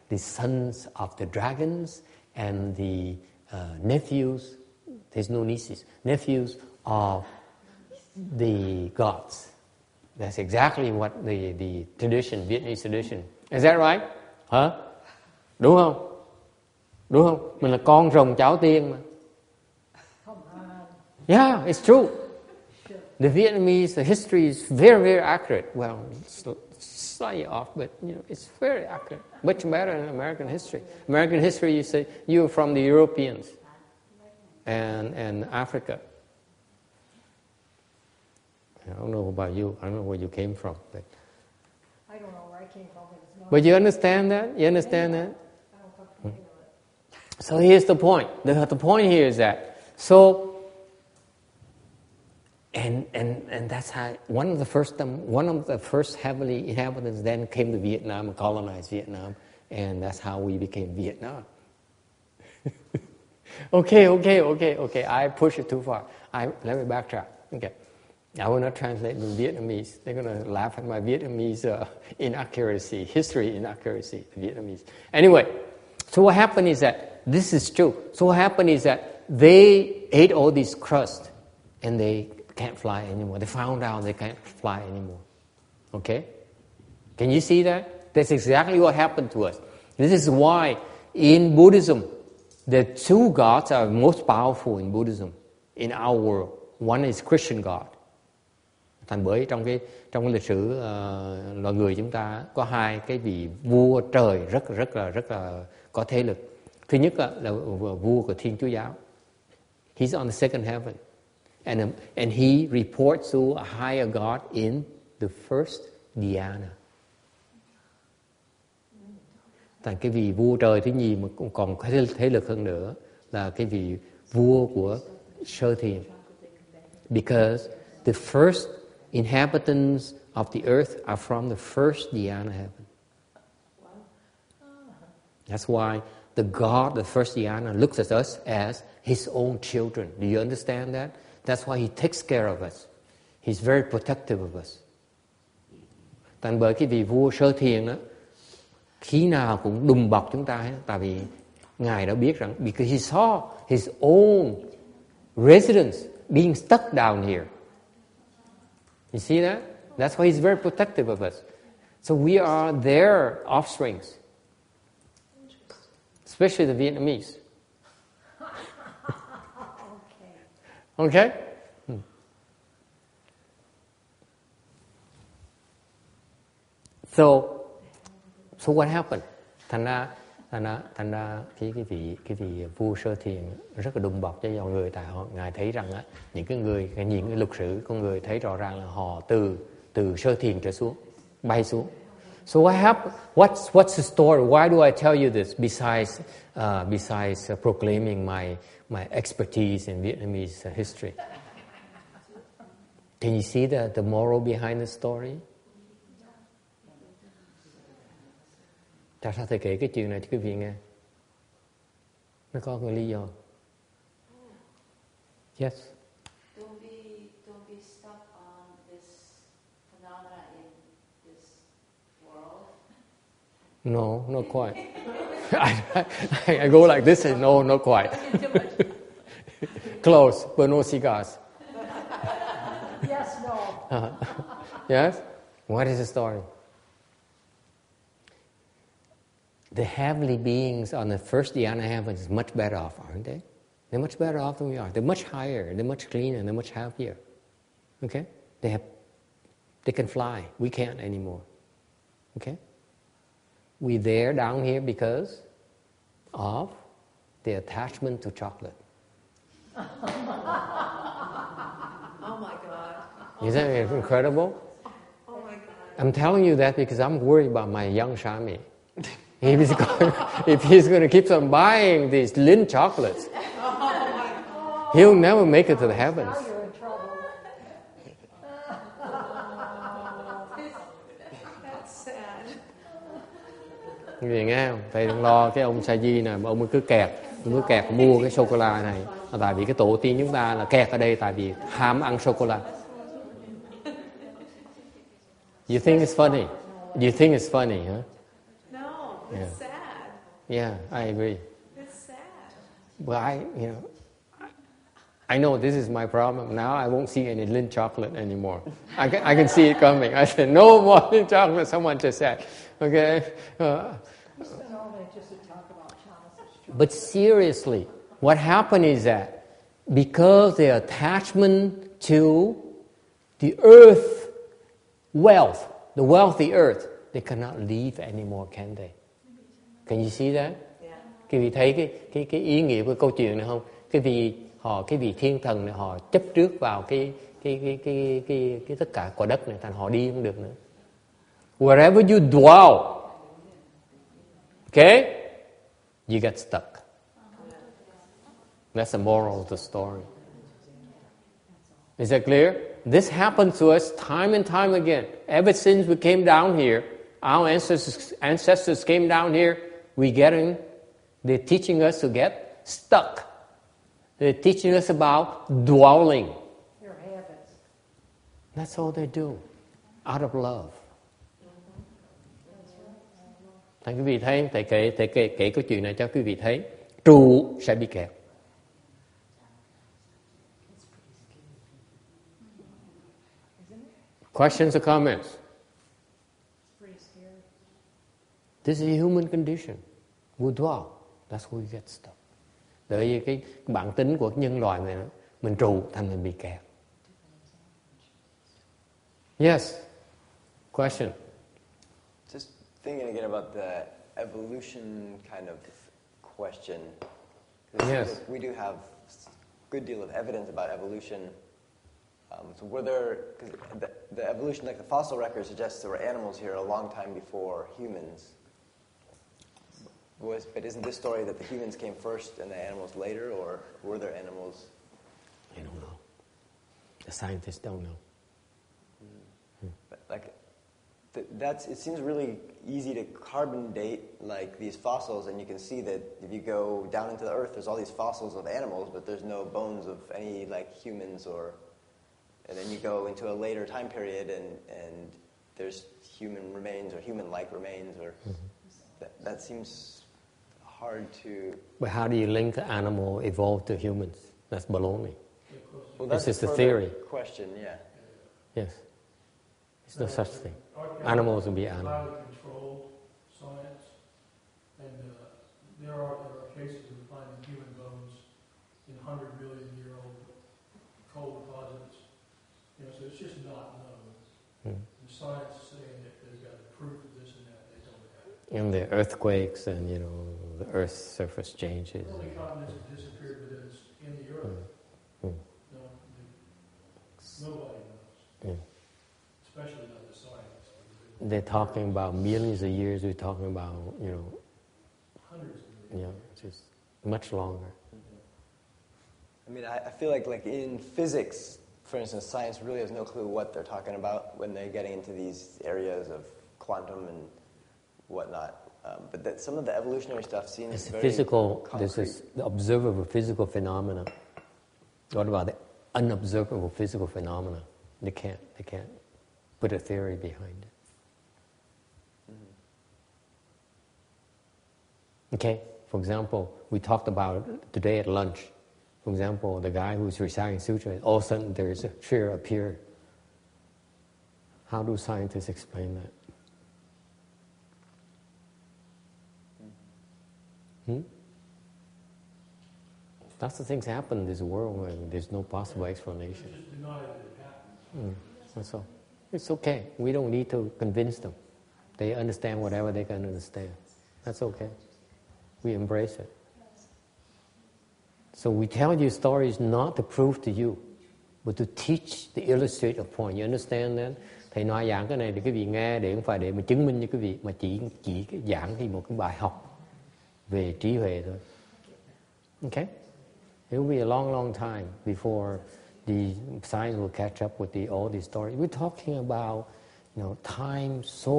the sons of the dragons and the nephews, there's no nieces, nephews of the gods. That's exactly what the tradition, Vietnamese tradition. Is that right? Hả? Đúng không? Đúng không? Mình là con rồng cháu tiên mà. Yeah, it's true. The Vietnamese, the history is very, very accurate. Well, it's slightly off, but it's very accurate. Much better than American history. American history, you say you're from the Europeans and Africa. I don't know about you. I don't know where you came from, but I don't know where I came from. But you understand that? You understand that? So here's the point. The point here is that and that's how one of the first heavily inhabitants then came to Vietnam and colonized Vietnam, and that's how we became Vietnam. Okay. I push it too far. Let me backtrack. Okay. I will not translate in Vietnamese. They're going to laugh at my Vietnamese inaccuracy, history inaccuracy, Vietnamese. Anyway, so what happened is that, this is true. So what happened is that they ate all this crust and they can't fly anymore. They found out they can't fly anymore. Okay? Can you see that? That's exactly what happened to us. This is why in Buddhism, the two gods are most powerful in Buddhism, in our world. One is Christian God. Thành bởi trong cái lịch sử loài người chúng ta có hai cái vị vua trời rất là có thế lực. Thứ nhất là vua của Thiên Chúa giáo. He's on the second heaven. And he reports to a higher God in the first dhyana. Thành cái vị vua trời thứ nhì mà cũng còn có thế lực hơn nữa là cái vị vua của sơ thiền. Because the first inhabitants of the earth are from the first dhyana heaven. That's why the God, the first dhyana, looks at us as his own children. Do you understand that? That's why he takes care of us. He's very protective of us. Thành bởi cái vị vua sơ thiền đó, khi nào cũng đùm bọc chúng ta hết. Tại vì Ngài đã biết rằng, because he saw his own residents being stuck down here. You see that? That's why he's very protective of us. So we are their offsprings. Especially the Vietnamese. Okay? So what happened? Thành ra cái vị vua sơ thiền rất là đùm bọc cho dòng người, tại Ngài thấy rằng á, những cái lục sử con người thấy rõ ràng là họ từ sơ thiền trở xuống, bay xuống. So what happened? What's the story? Why do I tell you this? Besides proclaiming my expertise in Vietnamese history, can you see the moral behind the story? Tại sao thầy kể cái chuyện này cho quý vị nghe? Nó có cái lý do. Yes. Don't be stuck on this phenomena in this world. No, not quite. I go like this and no, not quite. Close, but no cigars. Yes, no. Yes? What is the story? The heavenly beings on the first dhyana heaven is much better off, aren't they? They're much better off than we are. They're much higher, they're much cleaner, they're much happier. Okay? They can fly. We can't anymore. Okay? We're there down here because of the attachment to chocolate. Oh my God. Isn't it incredible? Oh my God. I'm telling you that because I'm worried about my young Shami. If he's going to keep on buying these Lindt chocolates, he'll never make it to the heavens. Now you're in trouble. That's sad. Quý vị nghe không? Thầy đừng lo cái ông Sa Di này, ông cứ kẹt mua cái sô-cô-la này. Tại vì cái tổ tiên chúng ta là kẹt ở đây tại vì ham ăn sô-cô-la. You think it's funny? You think it's funny, huh? It's sad. Yeah, I agree. It's sad. But I know this is my problem. Now I won't see any Lindt chocolate anymore. I can see it coming. I said, no more Lindt chocolate, someone just said. Okay? But seriously, what happened is that because their attachment to the earth wealth, the wealthy earth, they cannot leave anymore, can they? Can you see that? Yeah. Quý vị thấy cái ý nghĩa của câu chuyện này không? Cái vị thiên thần này họ chấp trước vào cái tất cả quả đất này, thành họ đi không được nữa. Wherever you dwell, okay, you get stuck. That's the moral of the story. Is that clear? This happens to us time and time again. Ever since we came down here, our ancestors came down here. They're teaching us to get stuck. They're teaching us about dwelling. Your habits. That's all they do, out of love. Thành quý vị thấy, thầy kể câu chuyện này cho quý vị thấy, trụ sẽ bị kẹt. Questions or comments? This is a human condition. We dwell. That's where we get stuck. Bởi vì cái bản tính của nhân loại này, mình trụ thành mình bị kẹt. Yes. Question. Just thinking again about the evolution kind of question. 'Cause Yes. we do have a good deal of evidence about evolution. So were there, because the evolution, like the fossil record suggests there were animals here a long time before humans. But isn't this story that the humans came first and the animals later, or were there animals? I don't know. The scientists don't know. But like, it seems really easy to carbon date like these fossils, and you can see that if you go down into the earth, there's all these fossils of animals, but there's no bones of any like humans or. And then you go into a later time period, and there's human remains or human-like remains, or that seems hard to. But how do you link the animal evolved to humans? That's baloney. Well, that's This is a the further theory. question, yeah. Yes. There's no such thing. Animals will be animals. Highly controlled science, and there are cases of finding human bones in 100-million-year-old coal deposits. So it's just not known. The science is saying that they've got proof of this and that, they don't have it. And the earthquakes and, the Earth's surface changes. The only continents that disappeared in the earth. Nobody knows. Especially not the science. They're talking about millions of years. We're talking about, Hundreds of millions. just much longer. I mean, I feel like in physics, for instance, science really has no clue what they're talking about when they're getting into these areas of quantum and whatnot. But that some of the evolutionary stuff seems It's very physical. concrete. This is the observable physical phenomena. What about the unobservable physical phenomena? They can't put a theory behind it. Okay. For example, we talked about it today at lunch. For example, the guy who's reciting Sutra, all of a sudden there is a fear appeared. How do scientists explain that? Lots of things happen in this world where there's no possible explanation. Just deny that it happened. That's all. It's okay. We don't need to convince them. They understand whatever they can understand. That's okay. We embrace it. So we tell you stories not to prove to you, but to teach, to illustrate a point. You understand that? Thầy nói giảng cái này để quý vị nghe, để không phải để mà chứng minh cho quý vị, mà chỉ cái giảng thì một cái bài học về trí huệ thôi. Okay? It will be a long, long time before the science will catch up with all these stories. We're talking about, time so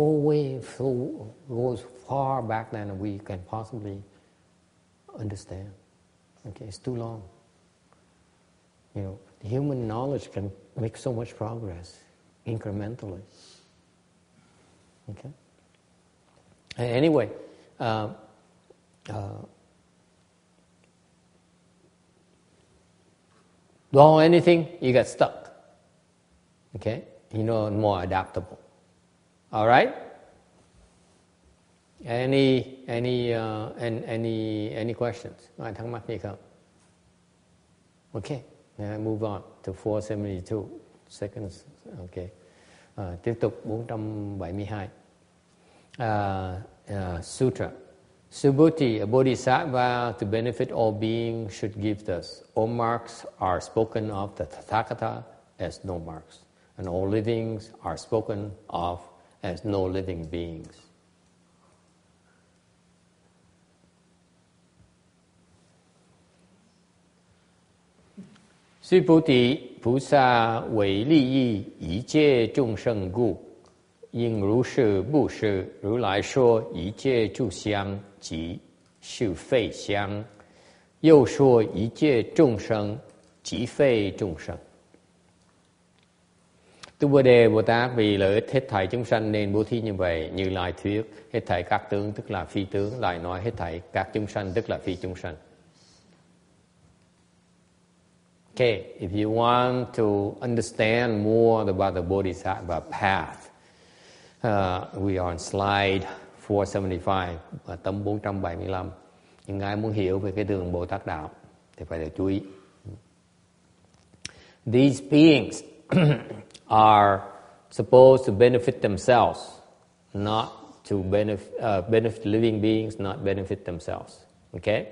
goes far back than we can possibly understand. Okay, it's too long. Human knowledge can make so much progress incrementally. Okay. Anyway, do anything, you get stuck. Okay, more adaptable. All right. Any questions? Ai thắc mắc gì không? Okay, now move on to 472 seconds. Okay, tiếp tục 472. Sutra. Subhuti, a bodhisattva to benefit all beings should give thus. All marks are spoken of the Tathagata as no marks, and all livings are spoken of as no living beings. Sư Bồ Tát菩萨为利益一切众生故，应如是布施。如来说一切诸相即是非相，又说一切众生即非众生. Đức Bồ Đề Bồ Tát vì lợi ích hết thảy chúng sanh nên bố thí như vậy. Như Lai thuyết, hết thảy các tướng tức là phi tướng. Lại nói hết thảy các chúng sanh tức là phi chúng sanh. Okay, if you want to understand more about the Bodhisattva path, we are on slide 475, tấm 475. Nhưng ai muốn hiểu về cái đường Bồ Tát Đạo thì phải để chú ý. These beings are supposed to benefit themselves, not to benefit living beings, not benefit themselves. Okay?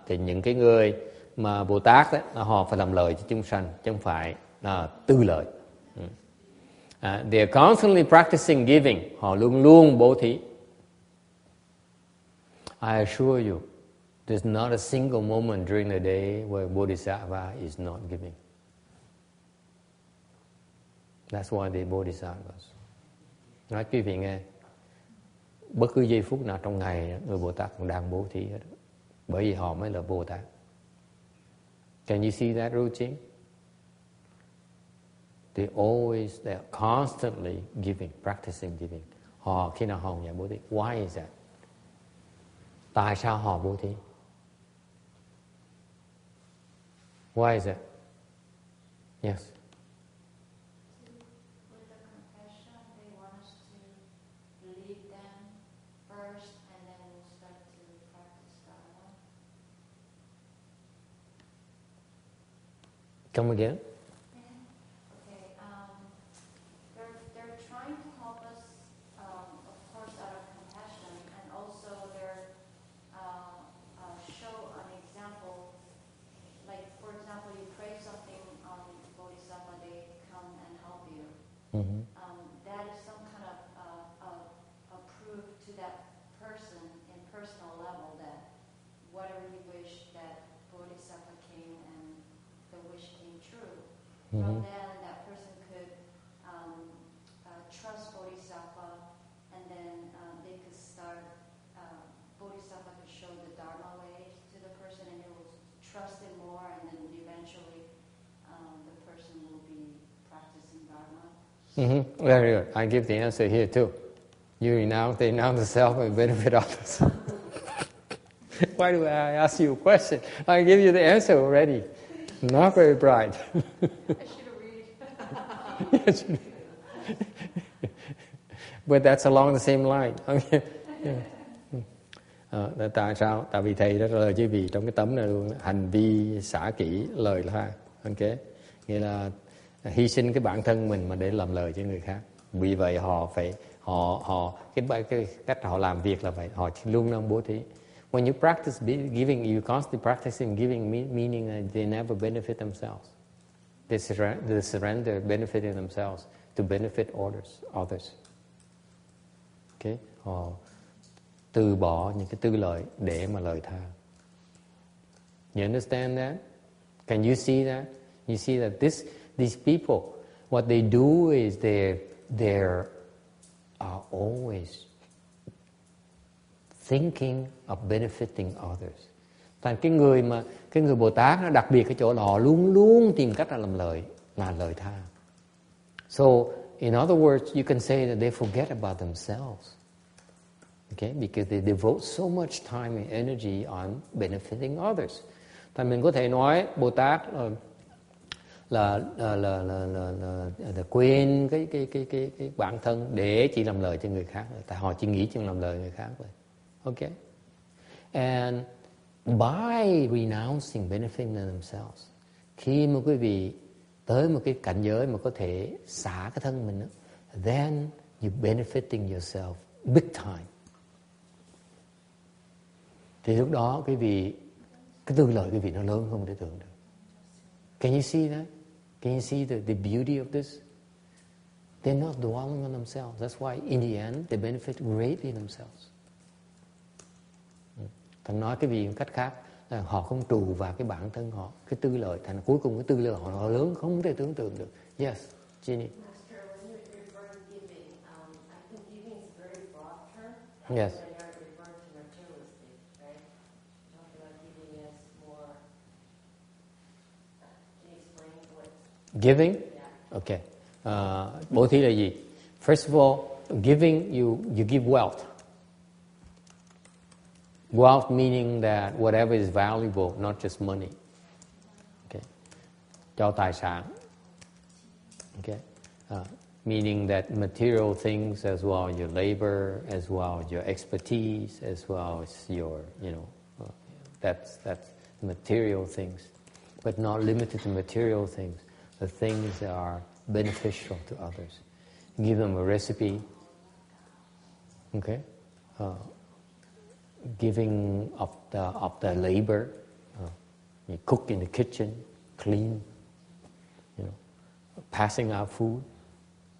Thì những cái người mà Bồ Tát ấy, họ phải làm lợi cho chúng sanh, chứ không phải tư lợi. They are constantly practicing giving. Họ luôn luôn bố thí. I assure you, there's not a single moment during the day where Bodhisattva is not giving. That's why they Bodhisattvas. Nói quý vị nghe, bất cứ giây phút nào trong ngày người Bồ Tát cũng đang bố thí hết. Bởi vì họ mới là Bồ Tát. Can you see that routine? They're constantly giving, practicing giving. Họ khi nào họ không nhận bố thí? Why is that? Tại sao họ bố thí? Why is that? Yes. With the compassion, they want us to lead them first, and then we'll start to practice Dharma. Come again? Okay. They're trying to help us, of course, out of compassion, and also they're show an example. Like, for example, you pray something on Bodhisattva, they come and help you. Mm-hmm. That is some kind of a proof to that person in personal level that whatever you wish, that Bodhisattva came and the wish came true. Mm-hmm. From then, that person could trust Bodhisattva, and then they could start, Bodhisattva could show the Dharma way to the person, and they will trust him more, and then eventually the person will be practicing Dharma. Mm-hmm. Very good. I give the answer here too. You renounce the self and benefit others. Why do I ask you a question? I give you the answer already. Not very bright. I should have read. But that's along the same line. Okay. Tại sao? Tại vì thầy đã trả lời chứ vì trong cái tấm này luôn, hành vi xả kỹ lời tha. Okay. Nghĩa là hy sinh cái bản thân mình mà để làm lời cho người khác. Vì vậy cái cách họ làm việc là vậy, họ luôn luôn bố thí. When you practice giving, you constantly practicing giving, meaning that they never benefit themselves. They surrender benefiting themselves to benefit others. Okay? Họ từ bỏ những cái tư lợi để mà lời tha. You understand that? Can you see that? You see that these people, what they do is they are always thinking of benefiting others. Thành cái người Bồ Tát nó đặc biệt cái chỗ là họ luôn luôn tìm cách là làm lời tha. So, in other words, you can say that they forget about themselves. Okay? Because they devote so much time and energy on benefiting others. Thành mình có thể nói Bồ Tát là quên cái bản thân để chỉ làm lời cho người khác, tại họ chỉ nghĩ chừng làm lời người khác thôi. Okay? And by renouncing benefiting themselves, khi mà quý vị tới một cái cảnh giới mà có thể xả cái thân mình đó, then you're benefiting yourself big time. Thì lúc đó quý vị, cái tư lợi quý vị nó lớn không thể tưởng được. Can you see that? Can you see the beauty of this? They're not dwelling on themselves. That's why in the end they benefit greatly themselves. Thành nói cái gì cách khác là họ không trụ vào cái bản thân họ, cái tư lợi, thành cuối cùng cái tư lợi họ lớn không thể tưởng tượng được. Yes, Ginny. Master, when you refer to giving, I think giving is a very broad term. Yes. But you're referring to materialistic, right? Talk about giving as more. Can you explain what? Giving? Yeah. Okay. Bố thí là gì? First of all, giving, you give wealth. Wealth meaning that whatever is valuable, not just money. Okay. Cho tài sản. Okay. Meaning that material things as well as your labor, as well as your expertise, as well as your, that's material things. But not limited to material things. The things that are beneficial to others. Give them a recipe, okay? Giving of the labor. You cook in the kitchen, clean, passing out food.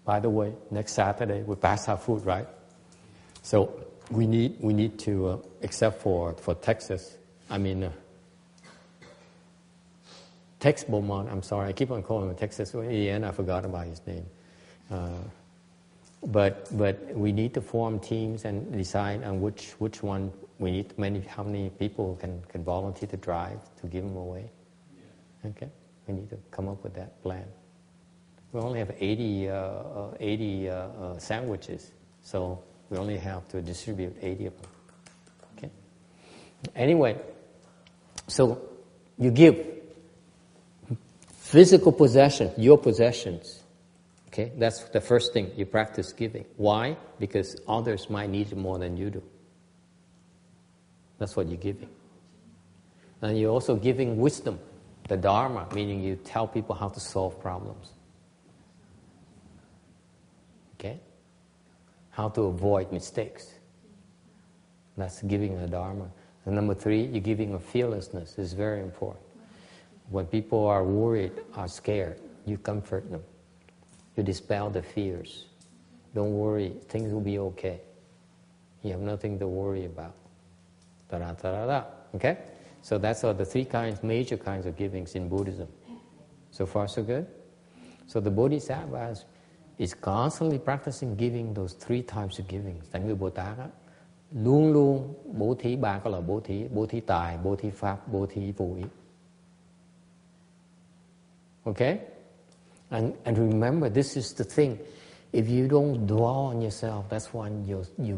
By the way, next Saturday we pass out food, right? So we need to, except for Texas, Tex Beaumont, I'm sorry, I keep on calling him Texas. In the end, I forgot about his name. But we need to form teams and decide on which one we need. How many people can volunteer to drive to give them away? Yeah. Okay, we need to come up with that plan. We only have 80 sandwiches, so we only have to distribute 80 of them. Okay. Anyway, so you give physical possession, your possessions. Okay, that's the first thing you practice giving. Why? Because others might need it more than you do. That's what you're giving. And you're also giving wisdom, the Dharma, meaning you tell people how to solve problems. Okay? How to avoid mistakes. That's giving the Dharma. And number 3, you're giving a fearlessness. This is very important. When people are worried, are scared, you comfort them. You dispel the fears. Don't worry, things will be okay. You have nothing to worry about. Da-da-da-da-da. Okay? So that's all the 3 major kinds of givings in Buddhism. So far, so good? So the Bodhisattva is constantly practicing giving those 3 types of givings. Tại người Bồ Tát á, luôn luôn bố thí 3 cái loại bố thí tài, bố thí pháp, bố thí vô ý. Okay? And remember, this is the thing. If you don't dwell on yourself, that's when you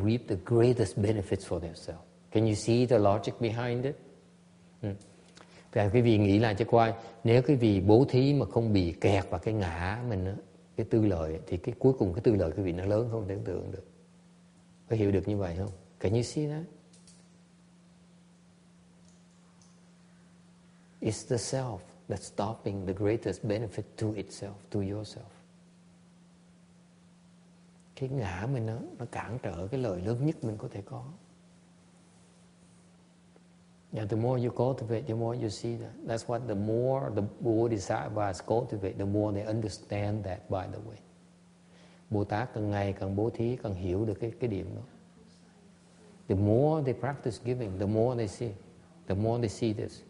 reap the greatest benefits for yourself. Can you see the logic behind it? Tại quý vị nghĩ lại cho coi, nếu quý vị bố thí mà không bị kẹt vào cái ngã mình á, cái tư lợi, thì cái cuối cùng cái tư lợi quý vị nó lớn không tưởng tượng được. Có hiểu được như vậy không? Can you see that? It's the self that's stopping the greatest benefit to itself, to yourself. Cái ngã mình nó cản trở cái lợi lớn nhất mình có thể có. And the more you cultivate, the more you see that. That's what the more the Bodhisattvas cultivate, the more they understand that, by the way. Bồ Tát càng ngày càng bố thí, càng hiểu được cái điểm đó. The more they practice giving, the more they see. The more they see this.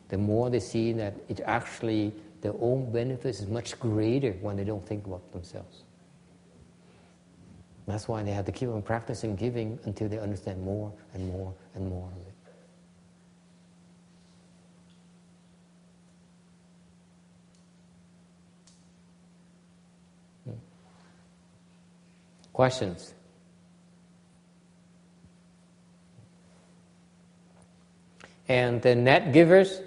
The more they see that it actually, their own benefits is much greater when they don't think about themselves. That's why they have to keep on practicing giving until they understand more and more and more of it. Questions? And the net givers,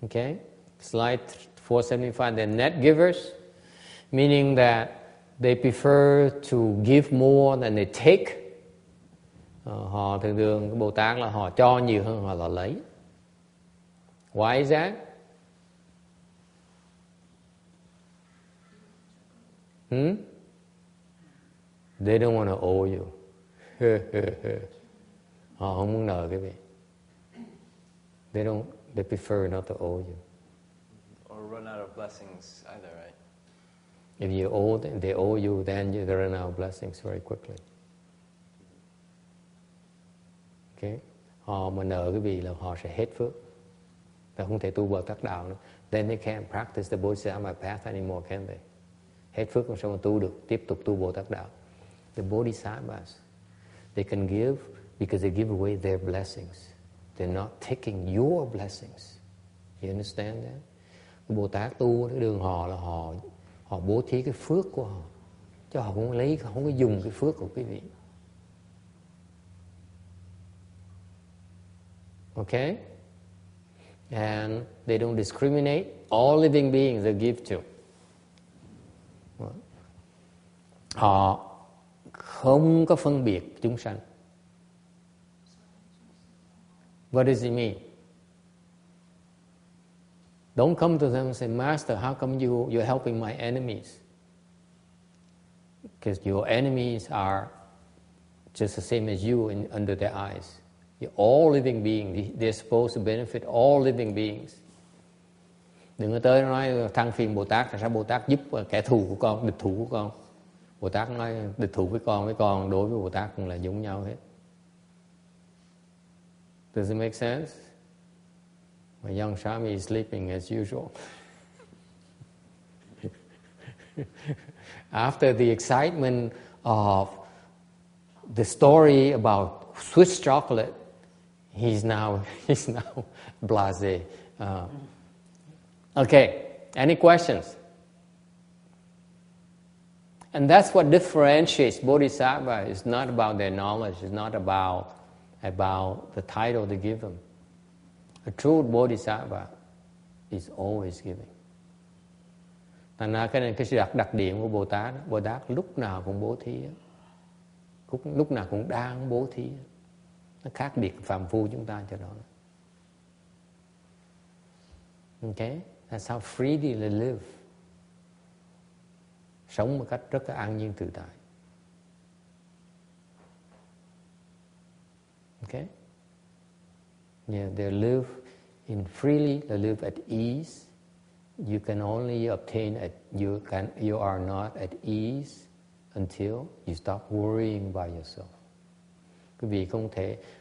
okay, slide 475, the net givers, meaning that they prefer to give more than they take. Họ thường cái Bồ Tát là họ cho nhiều hơn họ là lấy. Why is that? They don't want to owe you. Họ không muốn nợ cái gì. They prefer not to owe you. Or run out of blessings either, right? If you owe them, they owe you, then you run out of blessings very quickly. Okay? Họ mà nợ cái gì là họ sẽ hết phước. Họ không thể tu Bồ Tát đạo nữa. Then they can't practice the Bodhisattva path anymore, can they? Hết phước làm sao mà tu được, tiếp tục tu Bồ Tát đạo. The Bodhisattvas, they can give because they give away their blessings. They're not taking your blessings. You understand that? Bồ Tát tu cái đường họ là họ bố thí cái phước của họ, chứ họ không có dùng cái phước của quý vị. Okay? And they don't discriminate. All living beings they give to. Họ không có phân biệt chúng sanh. What does it mean? Don't come to them and say, Master, how come you're helping my enemies? Because your enemies are just the same as you under their eyes. You're all living beings. They're supposed to benefit all living beings. Đừng có tới nói than phiền Bồ Tát, sao Bồ Tát giúp kẻ thù của con, địch thủ của con. Bồ Tát nói địch thủ với con đối với Bồ Tát cũng là giống nhau hết. Does it make sense? My young Swami is sleeping as usual. After the excitement of the story about Swiss chocolate, he's now blasé. Okay, any questions? And that's what differentiates Bodhisattva. It's not about their knowledge. It's not about the title they give them. A true Bodhisattva is always giving. Thành ra cái đặc điểm của Bồ Tát lúc nào cũng bố thí, lúc nào cũng đang bố thí. Nó khác biệt phàm phu chúng ta cho đó. Okay, that's how freely they live. Sống một cách rất là an nhiên tự tại. Okay? Yeah, they live in freely, they live at ease. You can only obtain you are not at ease until you stop worrying about yourself. Quý vị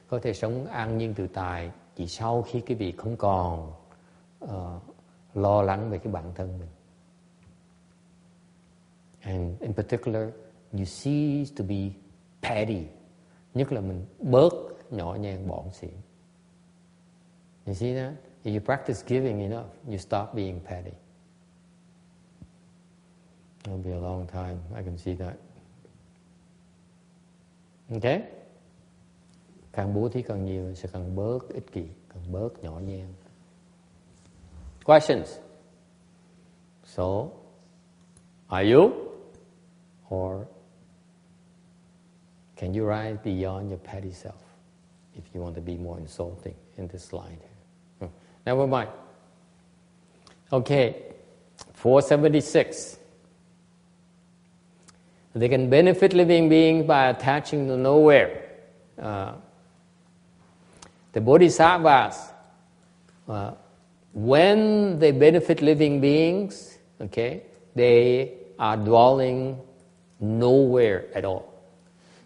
có thể sống an nhiên tự tại chỉ sau khi quý vị không còn lo lắng về cái bản thân mình. And in particular, you cease to be petty. Nhất là mình bớt nhỏ nhen bỏng xỉn. You see that? If you practice giving enough, you stop being petty. It'll be a long time. I can see that. Okay? Càng bố thí càng nhiều, sẽ càng bớt ích kỷ, càng bớt nhỏ nhen. Questions? So, are you? Or can you rise beyond your petty self if you want to be more insulting in this slide here? Never mind. Okay, 476. They can benefit living beings by attaching to nowhere. The bodhisattvas, when they benefit living beings, okay, they are dwelling nowhere at all.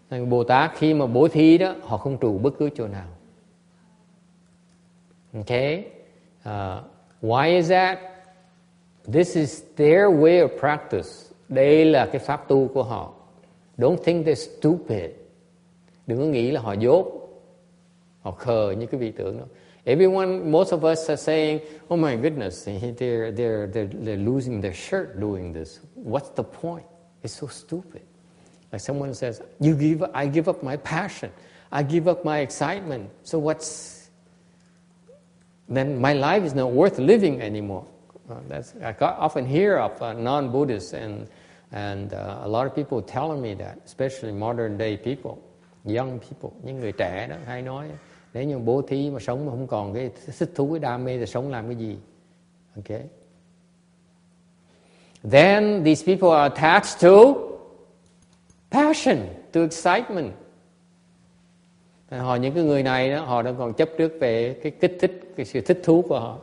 Nên Bồ Tát khi mà bố thí đó, họ không trụ bất cứ chỗ nào. Okay? Why is that? This is their way of practice. Đây là cái pháp tu của họ. Don't think they're stupid. Đừng có nghĩ là họ dốt, họ khờ như cái vị tưởng đó. Everyone, most of us are saying, "Oh my goodness, they're losing their shirt doing this. What's the point? It's so stupid." Like someone says, I give up my passion. I give up my excitement. So then my life is not worth living anymore. I often hear of non-Buddhists and a lot of people telling me that, especially modern day people, young people, những người trẻ đó hay nói, nếu như bố thí mà sống mà không còn cái thích thú, cái đam mê thì sống làm cái gì? Okay. Then these people are attached to passion, to excitement. Những cái người này đó, họ đang còn chấp trước về cái kích thích, cái sự thích thú của họ.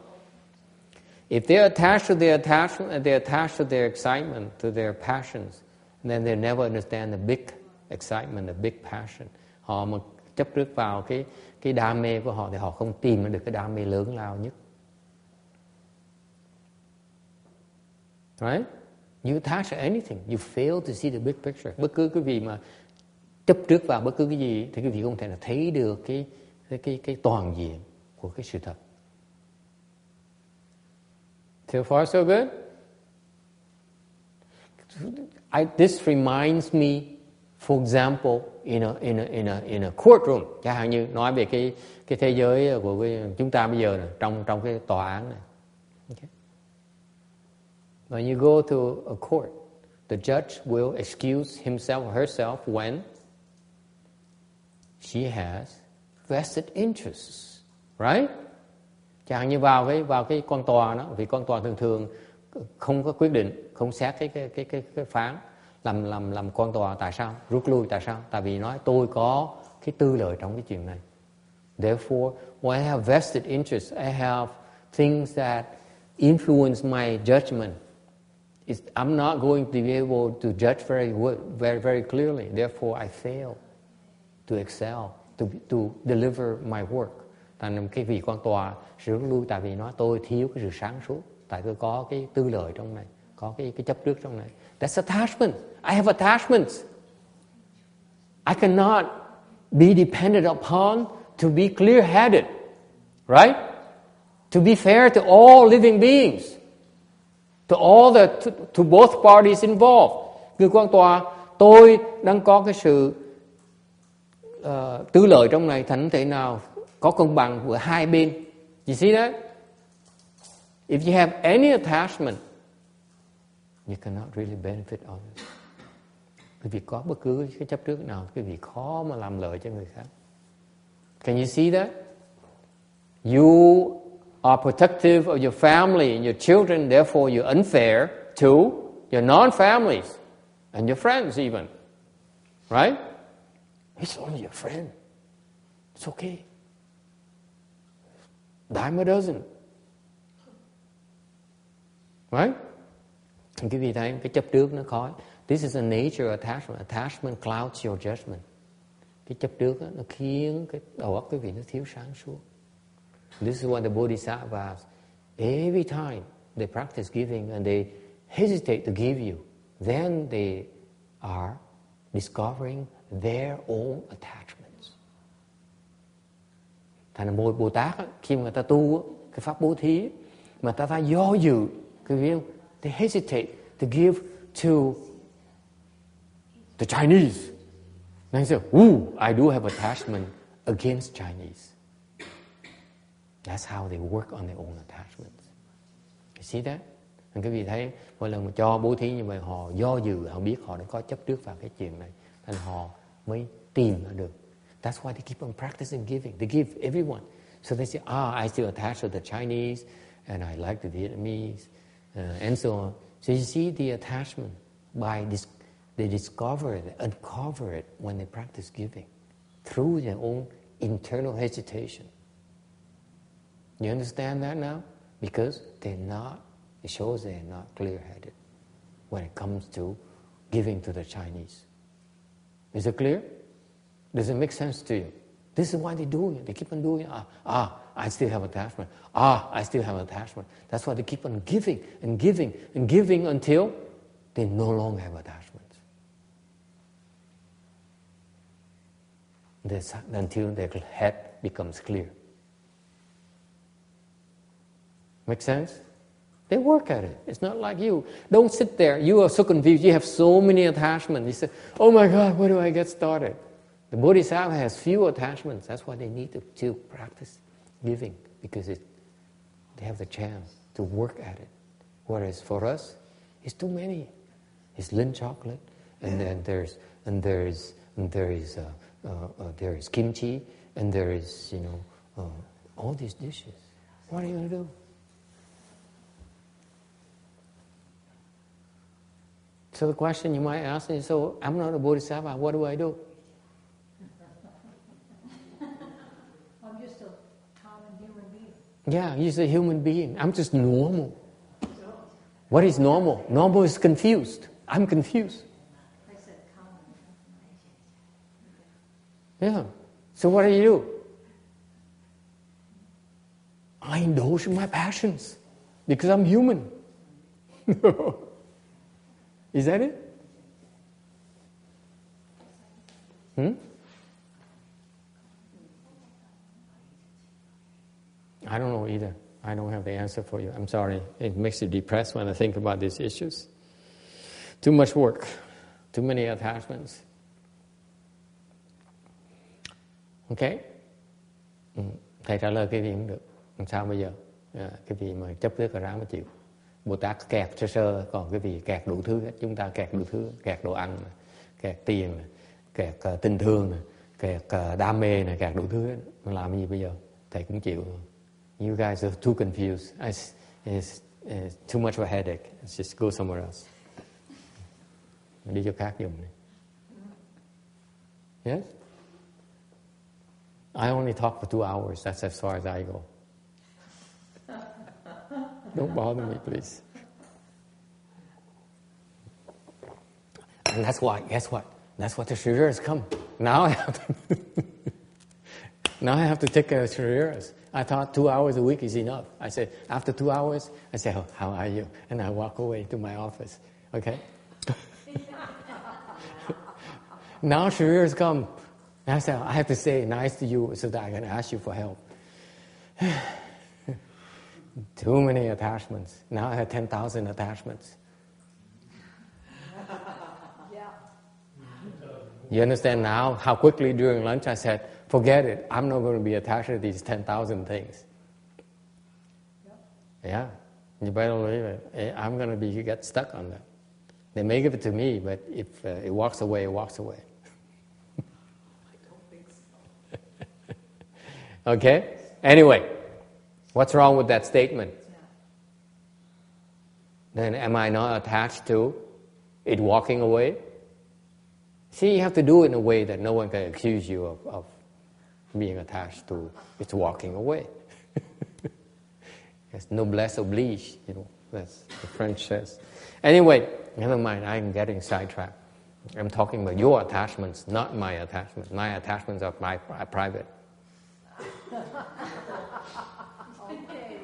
If they're attached to their attachment, they're attached to their excitement, to their passions, then they never understand the big excitement, the big passion. Họ mà chấp trước vào cái đam mê của họ thì họ không tìm được cái đam mê lớn lao nhất. Right? You attach to anything, you fail to see the big picture. Bất cứ cái gì mà chấp trước vào bất cứ cái gì thì quý vị không thể nào thấy được cái toàn diện của cái sự thật. So far so good? This reminds me, for example, in a courtroom. Chẳng hạn như nói về cái thế giới của chúng ta bây giờ này, trong cái tòa án này. Okay. When you go to a court, the judge will excuse himself or herself when she has vested interests, right? Chẳng hạn như vào cái quan tòa đó, vì quan tòa thường thường không có quyết định, không xét cái phán, làm quan tòa tại sao rút lui, tại sao? Tại vì nói tôi có cái tư lợi trong cái chuyện này. Therefore, when I have vested interest, I have things that influence my judgment. I'm not going to be able to judge very clearly. Therefore, I fail to excel, to deliver my work. Thành cái vị quan tòa sẽ rút lui tại vì nói tôi thiếu cái sự sáng suốt, tại tôi có cái tư lợi trong này, có cái chấp trước trong này. That's attachment. I have attachments. I cannot be dependent upon to be clear-headed, right? To be fair to all living beings, to both parties involved. Người quan tòa, tôi đang có cái sự tư lợi trong này, thành thể nào có công bằng của hai bên. You see that? If you have any attachment, you cannot really benefit others. Quý vị có bất cứ cái chấp trước nào, quý vị khó mà làm lợi cho người khác. Can you see that? You are protective of your family and your children, therefore you're unfair to your non-families and your friends even. Right? He's only your friend. It's okay. Dime a dozen. Right? Quý vị thấy cái chấp trước nó khó. This is a nature of attachment. Attachment clouds your judgment. Cái chấp trước đó, nó khiến cái đầu óc quý vị nó thiếu sáng suốt. This is why the Bodhisattvas, every time they practice giving and they hesitate to give you, then they are discovering their own attachments. Thành ra Bồ Tát khi mà người ta tu cái pháp bố thí mà ta do dự, quý vị không? They hesitate to give to the Chinese. They say, I do have attachment against Chinese. That's how they work on their own attachments. You see that? Nên quý vị thấy mỗi lần mà cho bố thí như vậy họ do dự, họ biết họ đã có chấp trước vào cái chuyện này, nên họ mới tìm ra được. That's why they keep on practicing giving. They give everyone. So they say, I still attach to the Chinese and I like the Vietnamese and so on. So you see the attachment they discover it, uncover it when they practice giving through their own internal hesitation. You understand that now? Because it shows they're not clear-headed when it comes to giving to the Chinese. Is it clear? Does it make sense to you? This is why they're doing it. They keep on doing it. I still have attachment. I still have attachment. That's why they keep on giving and giving and giving until they no longer have attachment. Until their head becomes clear. Make sense? They work at it. It's not like you. Don't sit there. You are so confused. You have so many attachments. You say, oh my God, where do I get started? The Bodhisattva has few attachments. That's why they need to practice giving, because they have the chance to work at it. Whereas for us, it's too many. It's Lindt chocolate, and then there is kimchi, and there is all these dishes. What are you going to do? So the question you might ask is, so I'm not a Bodhisattva, what do I do? I'm just a common human being. Yeah, you're just a human being. I'm just normal. What is normal? Normal is confused. I'm confused. I said common. Yeah. So what do? I indulge in my passions because I'm human. Is that it? I don't know either. I don't have the answer for you. I'm sorry. It makes you depressed when I think about these issues. Too much work. Too many attachments. Okay? Thầy trả lời cái gì cũng được. Làm sao bây giờ? Cái gì mà chấp trước cả ráng mà chịu. Bồ Tát kẹt sơ, còn cái gì kẹt đủ thứ hết. Chúng ta kẹt đủ thứ. Kẹt đồ ăn, kẹt tiền, kẹt tình thương, kẹt đam mê, kẹt đủ thứ hết. Mình làm cái gì bây giờ? Thầy cũng chịu thôi. You guys are too confused. It's too much of a headache. Let's just go somewhere else. Đi chỗ khác dùng đi. Yes? I only talk for 2 hours. That's as far as I go. Don't bother me, please. And that's why, guess what? That's what the Sriras come. Now I have to take care of Sriras. I thought 2 hours a week is enough. I said, after 2 hours, I say, oh, how are you? And I walk away to my office. Okay? Now Sriras come. And I said, I have to say nice to you so that I can ask you for help. Too many attachments. Now I have 10,000 attachments. You understand now how quickly during lunch I said, forget it. I'm not going to be attached to these 10,000 things. Yeah. You better believe it. I'm going to get stuck on that. They may give it to me, but if it walks away, it walks away. Okay? Anyway, what's wrong with that statement? Then am I not attached to it walking away? See, you have to do it in a way that no one can accuse you of being attached to it's walking away. It's noblesse oblige, that's the French says. Anyway, never mind, I'm getting sidetracked. I'm talking about your attachments, not my attachments. My attachments are private.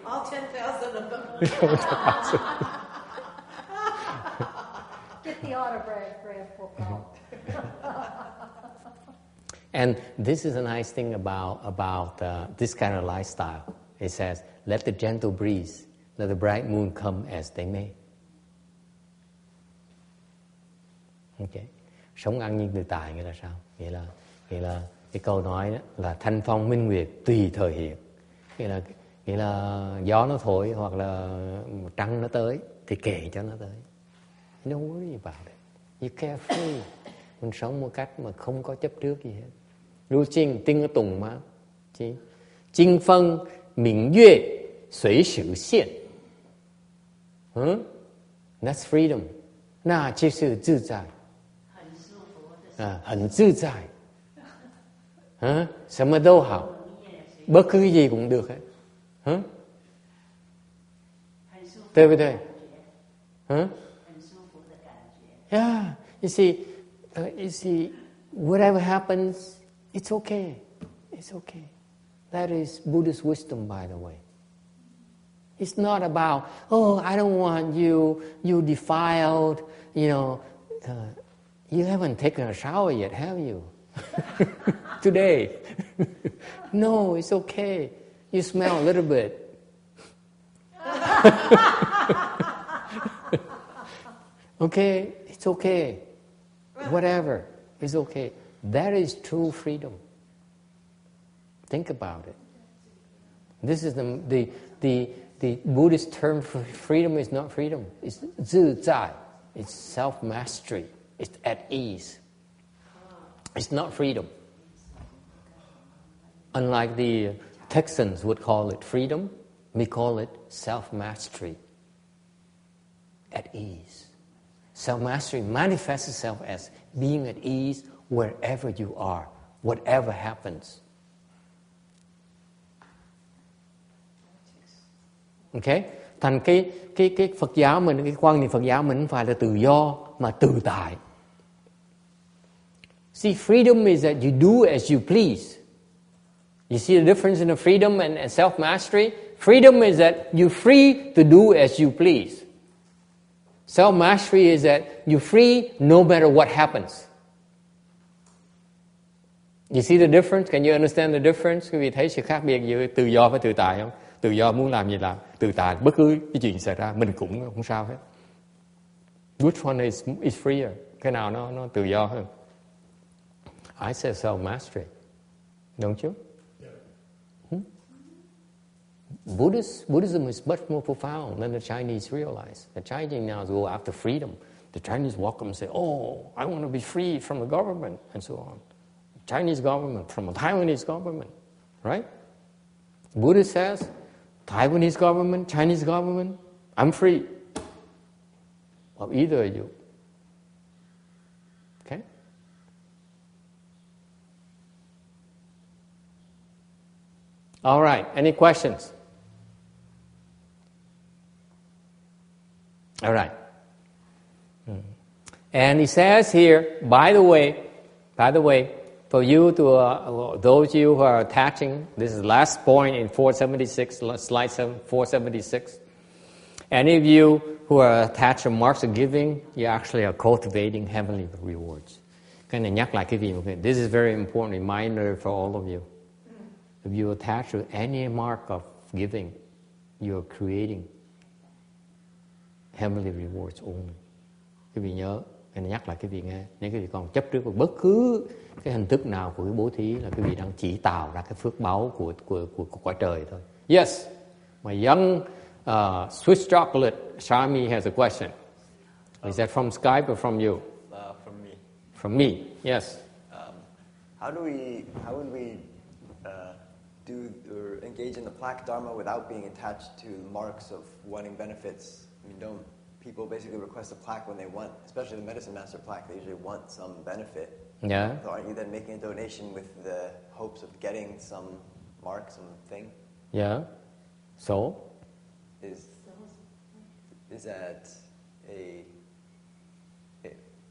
All 10,000 of them. Get the autograph book out. And this is a nice thing about this kind of lifestyle. It says, let the gentle breeze, let the bright moon come as they may. Okay. Sống an nhiên tự tại nghĩa là sao? Nghĩa là cái câu nói đó là thanh phong minh nguyệt tùy thời hiện. Nghĩa là gió nó thổi hoặc là trăng nó tới thì kệ cho nó tới. Don't worry about it. You carefree. Mình sống một cách mà không có chấp trước gì hết. Lưu Trinh, tinh ở tùng mà. Chính phân, minh nguyệt, suy sự hiện. That's freedom. 那就是自在。很自在。什么都好。bất cứ gì cũng được hết. Đúng không? Yeah. You see, whatever happens, it's okay. It's okay. That is Buddhist wisdom, by the way. It's not about, oh, I don't want you defiled, you haven't taken a shower yet, have you? Today. No, it's okay. You smell a little bit. Okay, it's okay. Whatever, it's okay. That is true freedom. Think about it. This is the Buddhist term for freedom is not freedom. It's 自在. It's self-mastery. It's at ease. It's not freedom. Unlike the Texans would call it freedom, we call it self-mastery. At ease. Self-mastery manifests itself as being at ease wherever you are, whatever happens. Okay? Thành cái Phật giáo mình, cái quan niệm Phật giáo mình không phải là tự do mà tự tại. See, freedom is that you do as you please. You see the difference in the freedom and self-mastery? Freedom is that you're free to do as you please. Self-mastery is that you're free no matter what happens. You see the difference? Can you understand the difference? Quý vị thấy sự khác biệt giữa tự do và tự tại không? Tự do muốn làm gì làm, tự tại bất cứ cái chuyện xảy ra mình cũng không sao hết. Which one is freer? Cái nào nó tự do hơn? I say self-mastery. Don't you? Buddhism is much more profound than the Chinese realize. The Chinese now go after freedom. The Chinese walk up and say, oh, I want to be free from the government, and so on. Chinese government, from the Taiwanese government, right? Buddha says, Taiwanese government, Chinese government, I'm free of either of you. Okay? All right, any questions? All right. And he says here, by the way, for you to, those you who are attaching, this is the last point in 476, slide 476. Any of you who are attached to marks of giving, you actually are cultivating heavenly rewards. Cái này nhắc lại cái gì? Okay. This is very important reminder for all of you. If you attach to any mark of giving, you are creating heavenly rewards only. Quý vị nhớ, anh nhắc lại cái gì nghe. Nếu quý vị còn chấp trước vào bất cứ cái hình thức nào của cái bố thí là quý vị đang chỉ tạo ra cái phước báu của cõi trời thôi. Yes, my young Swiss chocolate Shami has a question. Is that from Skype or from you? From me. From me, yes. How would we do or engage in the plaque dharma without being attached to marks of wanting benefits? I mean, don't people basically request a plaque when they want, especially the medicine master plaque, they usually want some benefit. Yeah. So aren't you then making a donation with the hopes of getting some mark, something? Yeah. So? Is that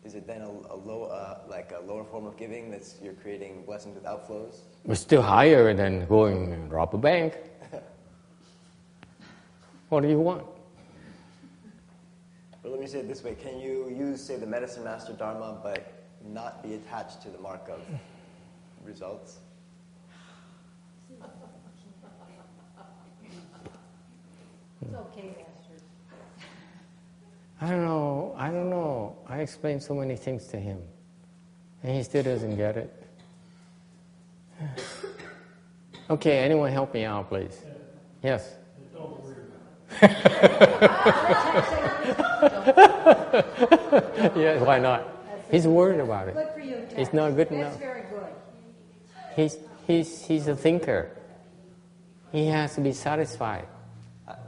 is it then a lower form of giving that's you're creating blessings with outflows? It's still higher than going and rob a bank. What do you want? Well, let me say it this way. Can you use, say, the medicine master dharma, but not be attached to the mark of results? It's okay, Master. I don't know. I explained so many things to him, and he still doesn't get it. Okay, anyone help me out, please? Yes? Don't worry about it. Yeah, why not? He's worried about it. Good for you, Jack. It's not good That's enough. very good. He's a thinker. He has to be satisfied.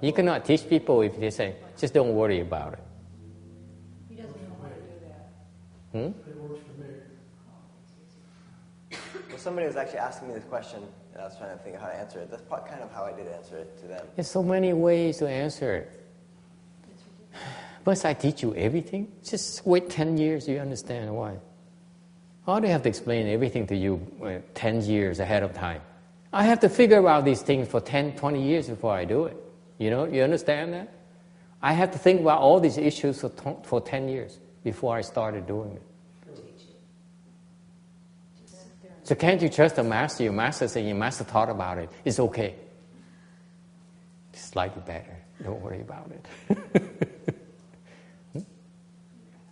You cannot teach people if they say, just don't worry about it. He doesn't know how to do that. It works for me. Well, somebody was actually asking me this question, and I was trying to think of how to answer it. That's kind of how I did answer it to them. There's so many ways to answer it. Must I teach you everything? Just wait 10 years, you understand why. Why do I have to explain everything to you 10 years ahead of time? I have to figure out these things for 10, 20 years before I do it. You know, you understand that? I have to think about all these issues for 10 years before I started doing it. So can't you trust the master? Your master said, your master thought about it. It's okay. It's slightly better. Don't worry about it.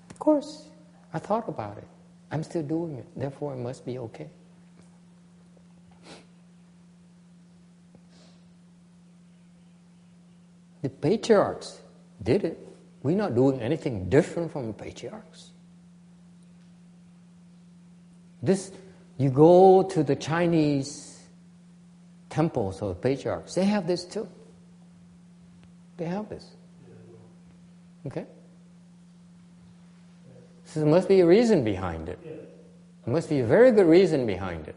Of course, I thought about it. I'm still doing it. Therefore, it must be okay. The patriarchs did it. We're not doing anything different from the patriarchs. You go to the Chinese temples of the patriarchs, they have this too. They have this. Okay? So there must be a reason behind it. There must be a very good reason behind it.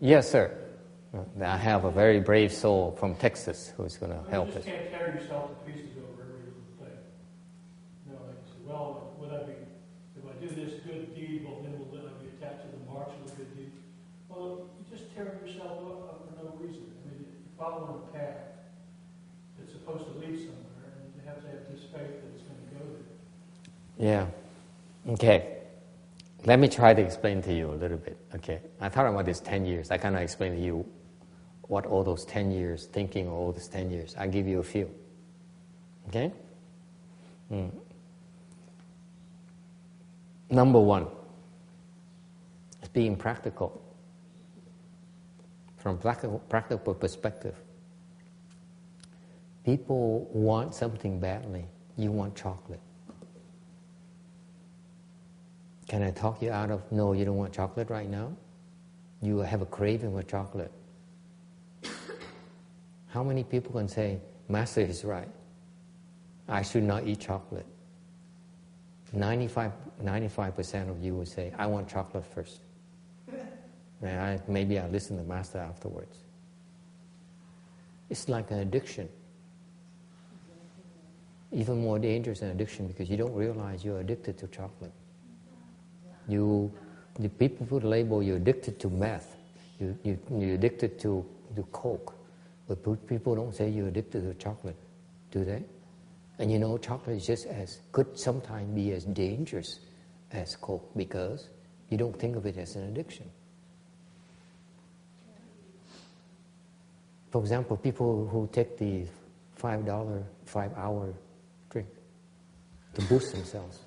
Yes, sir. I have a very brave soul from Texas who's going to help us. You just can't tear yourself to pieces over every little thing. You know, like you say, well, would I be, if I do this good deed, well, then will I be attached to the marks of the good deed? Well, you just tear yourself up for no reason. I mean, you're following a path that's supposed to lead somewhere, and you have to have this faith that it's going to go there. Yeah. Okay. Let me try to explain to you a little bit. Okay. I thought about this 10 years. I cannot explain to you what all those 10 years, thinking all those 10 years. I'll give you a few. Okay? Number one is being practical. From practical perspective. People want something badly. You want chocolate. Can I talk you out of, no, you don't want chocolate right now? You have a craving for chocolate. How many people can say, Master is right, I should not eat chocolate? 95% of you would say, I want chocolate first. And maybe I'll listen to Master afterwards. It's like an addiction. Even more dangerous than addiction because you don't realize you're addicted to chocolate. The people put a label, you're addicted to meth, you're addicted to Coke. But people don't say you're addicted to chocolate, do they? And you know, chocolate is just could sometimes be as dangerous as Coke because you don't think of it as an addiction. For example, people who take the $5 5-hour drink to boost themselves,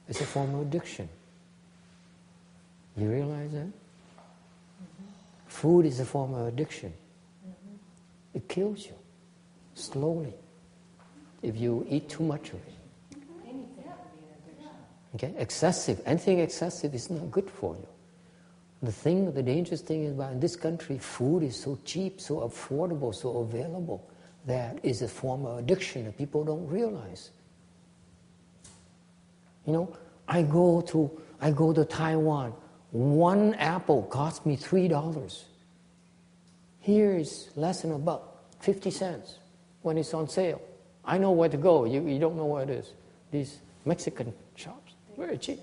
it's a form of addiction. You realize that? Food is a form of addiction. It kills you slowly if you eat too much of it. Okay, anything excessive is not good for you. The dangerous thing is about in this country, food is so cheap, so affordable, so available, that is a form of addiction that people don't realize. You know, I go to Taiwan. One apple cost me $3. Here is less than about 50 cents when it's on sale. I know where to go. You don't know where it is. These Mexican shops, very cheap.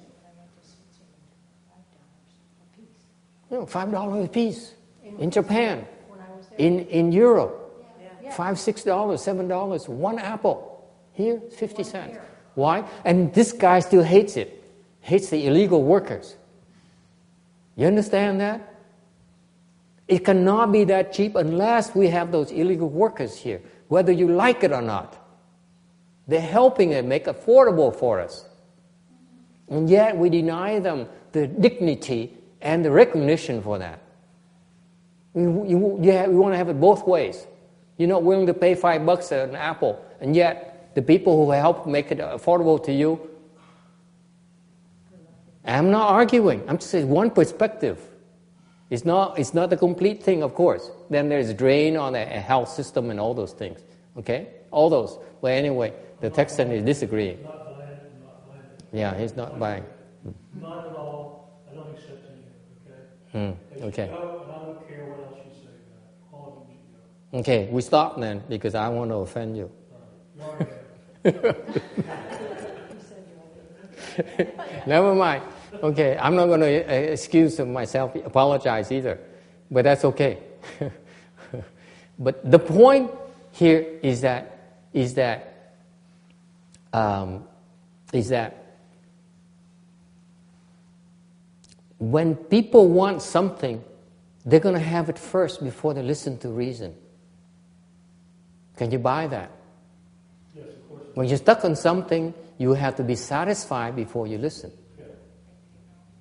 You know, $5 a piece in Japan, in Europe, $5, $6, $7, one apple. Here, 50 cents. Why? And this guy still hates it. Hates the illegal workers. You understand that? It cannot be that cheap unless we have those illegal workers here, whether you like it or not. They're helping it make affordable for us. And yet we deny them the dignity and the recognition for that. We want to have it both ways. You're not willing to pay $5 an apple, and yet the people who help make it affordable to you. I'm not arguing. I'm just saying one perspective. It's not the complete thing, of course. Then there's a drain on a health system and all those things. Okay? All those. But anyway, the Texan is disagreeing. Not buying. Yeah, he's not buying. Not at all. I don't accept any of it, okay? Okay. Go, and I don't care what else you say about it. All of you should go. Okay, we stop then because I want to offend you. All right. You already have. Never mind. Okay, I'm not going to excuse myself, apologize either, but that's okay. But the point here is that when people want something, they're going to have it first before they listen to reason. Can you buy that? Yes, of course. When you're stuck on something, you have to be satisfied before you listen.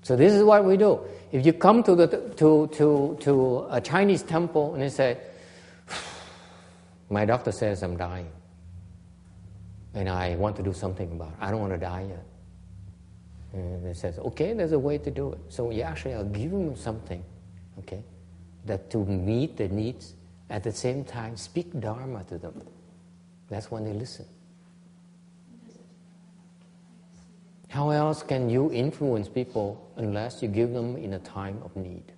So this is what we do. If you come to a Chinese temple and they say, my doctor says I'm dying, and I want to do something about it. I don't want to die yet. And they says, okay, there's a way to do it. So you actually are giving them something, okay, that to meet their needs, at the same time speak Dharma to them. That's when they listen. How else can you influence people unless you give them in a time of need?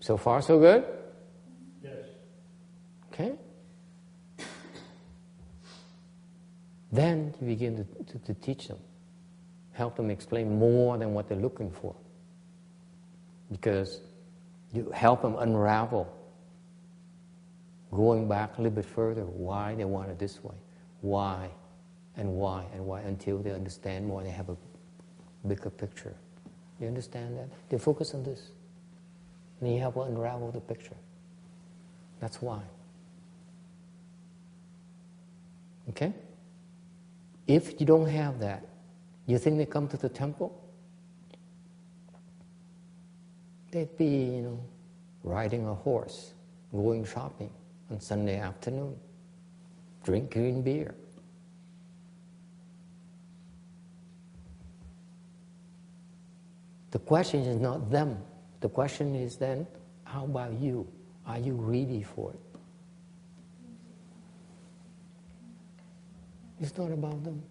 So far, so good? Yes. Okay? Then you begin to teach them. Help them explain more than what they're looking for. Because you help them unravel. Going back a little bit further, why they want it this way. Why, until they understand more, they have a bigger picture. You understand that? They focus on this. And you help unravel the picture. That's why. Okay? If you don't have that, you think they come to the temple? They'd be, riding a horse, going shopping on Sunday afternoon, drinking beer. The question is not them. The question is then, How about you? Are you ready for it? It's not about them.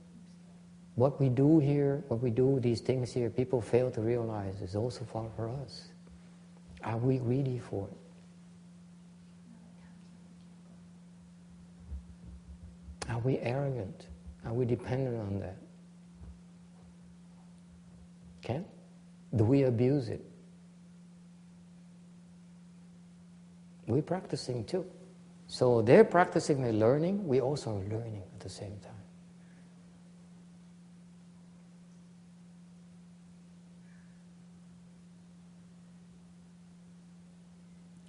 What we do here, these things here, people fail to realize is also for us. Are we ready for it? Are we arrogant? Are we dependent on that? Okay? Do we abuse it? We're practicing too. So they're practicing, they're learning, we also are learning at the same time.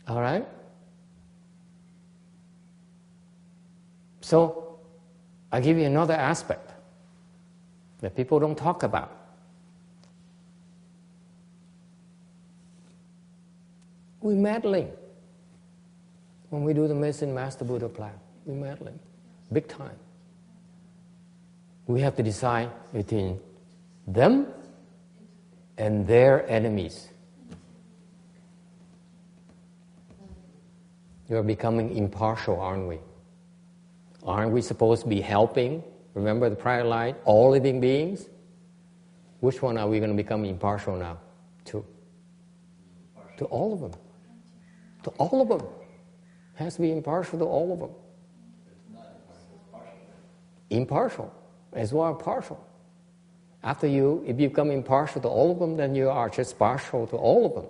All right? So, I'll give you another aspect that people don't talk about. We're meddling. When we do the medicine Master Buddha plan, we're meddling. Big time. We have to decide between them and their enemies. You're becoming impartial, aren't we? Aren't we supposed to be helping? Remember the prior line? All living beings? Which one are we going to become impartial now? To all of them. To all of them. Has to be impartial to all of them. Impartial as well as partial. If you become impartial to all of them, then you are just partial to all of them.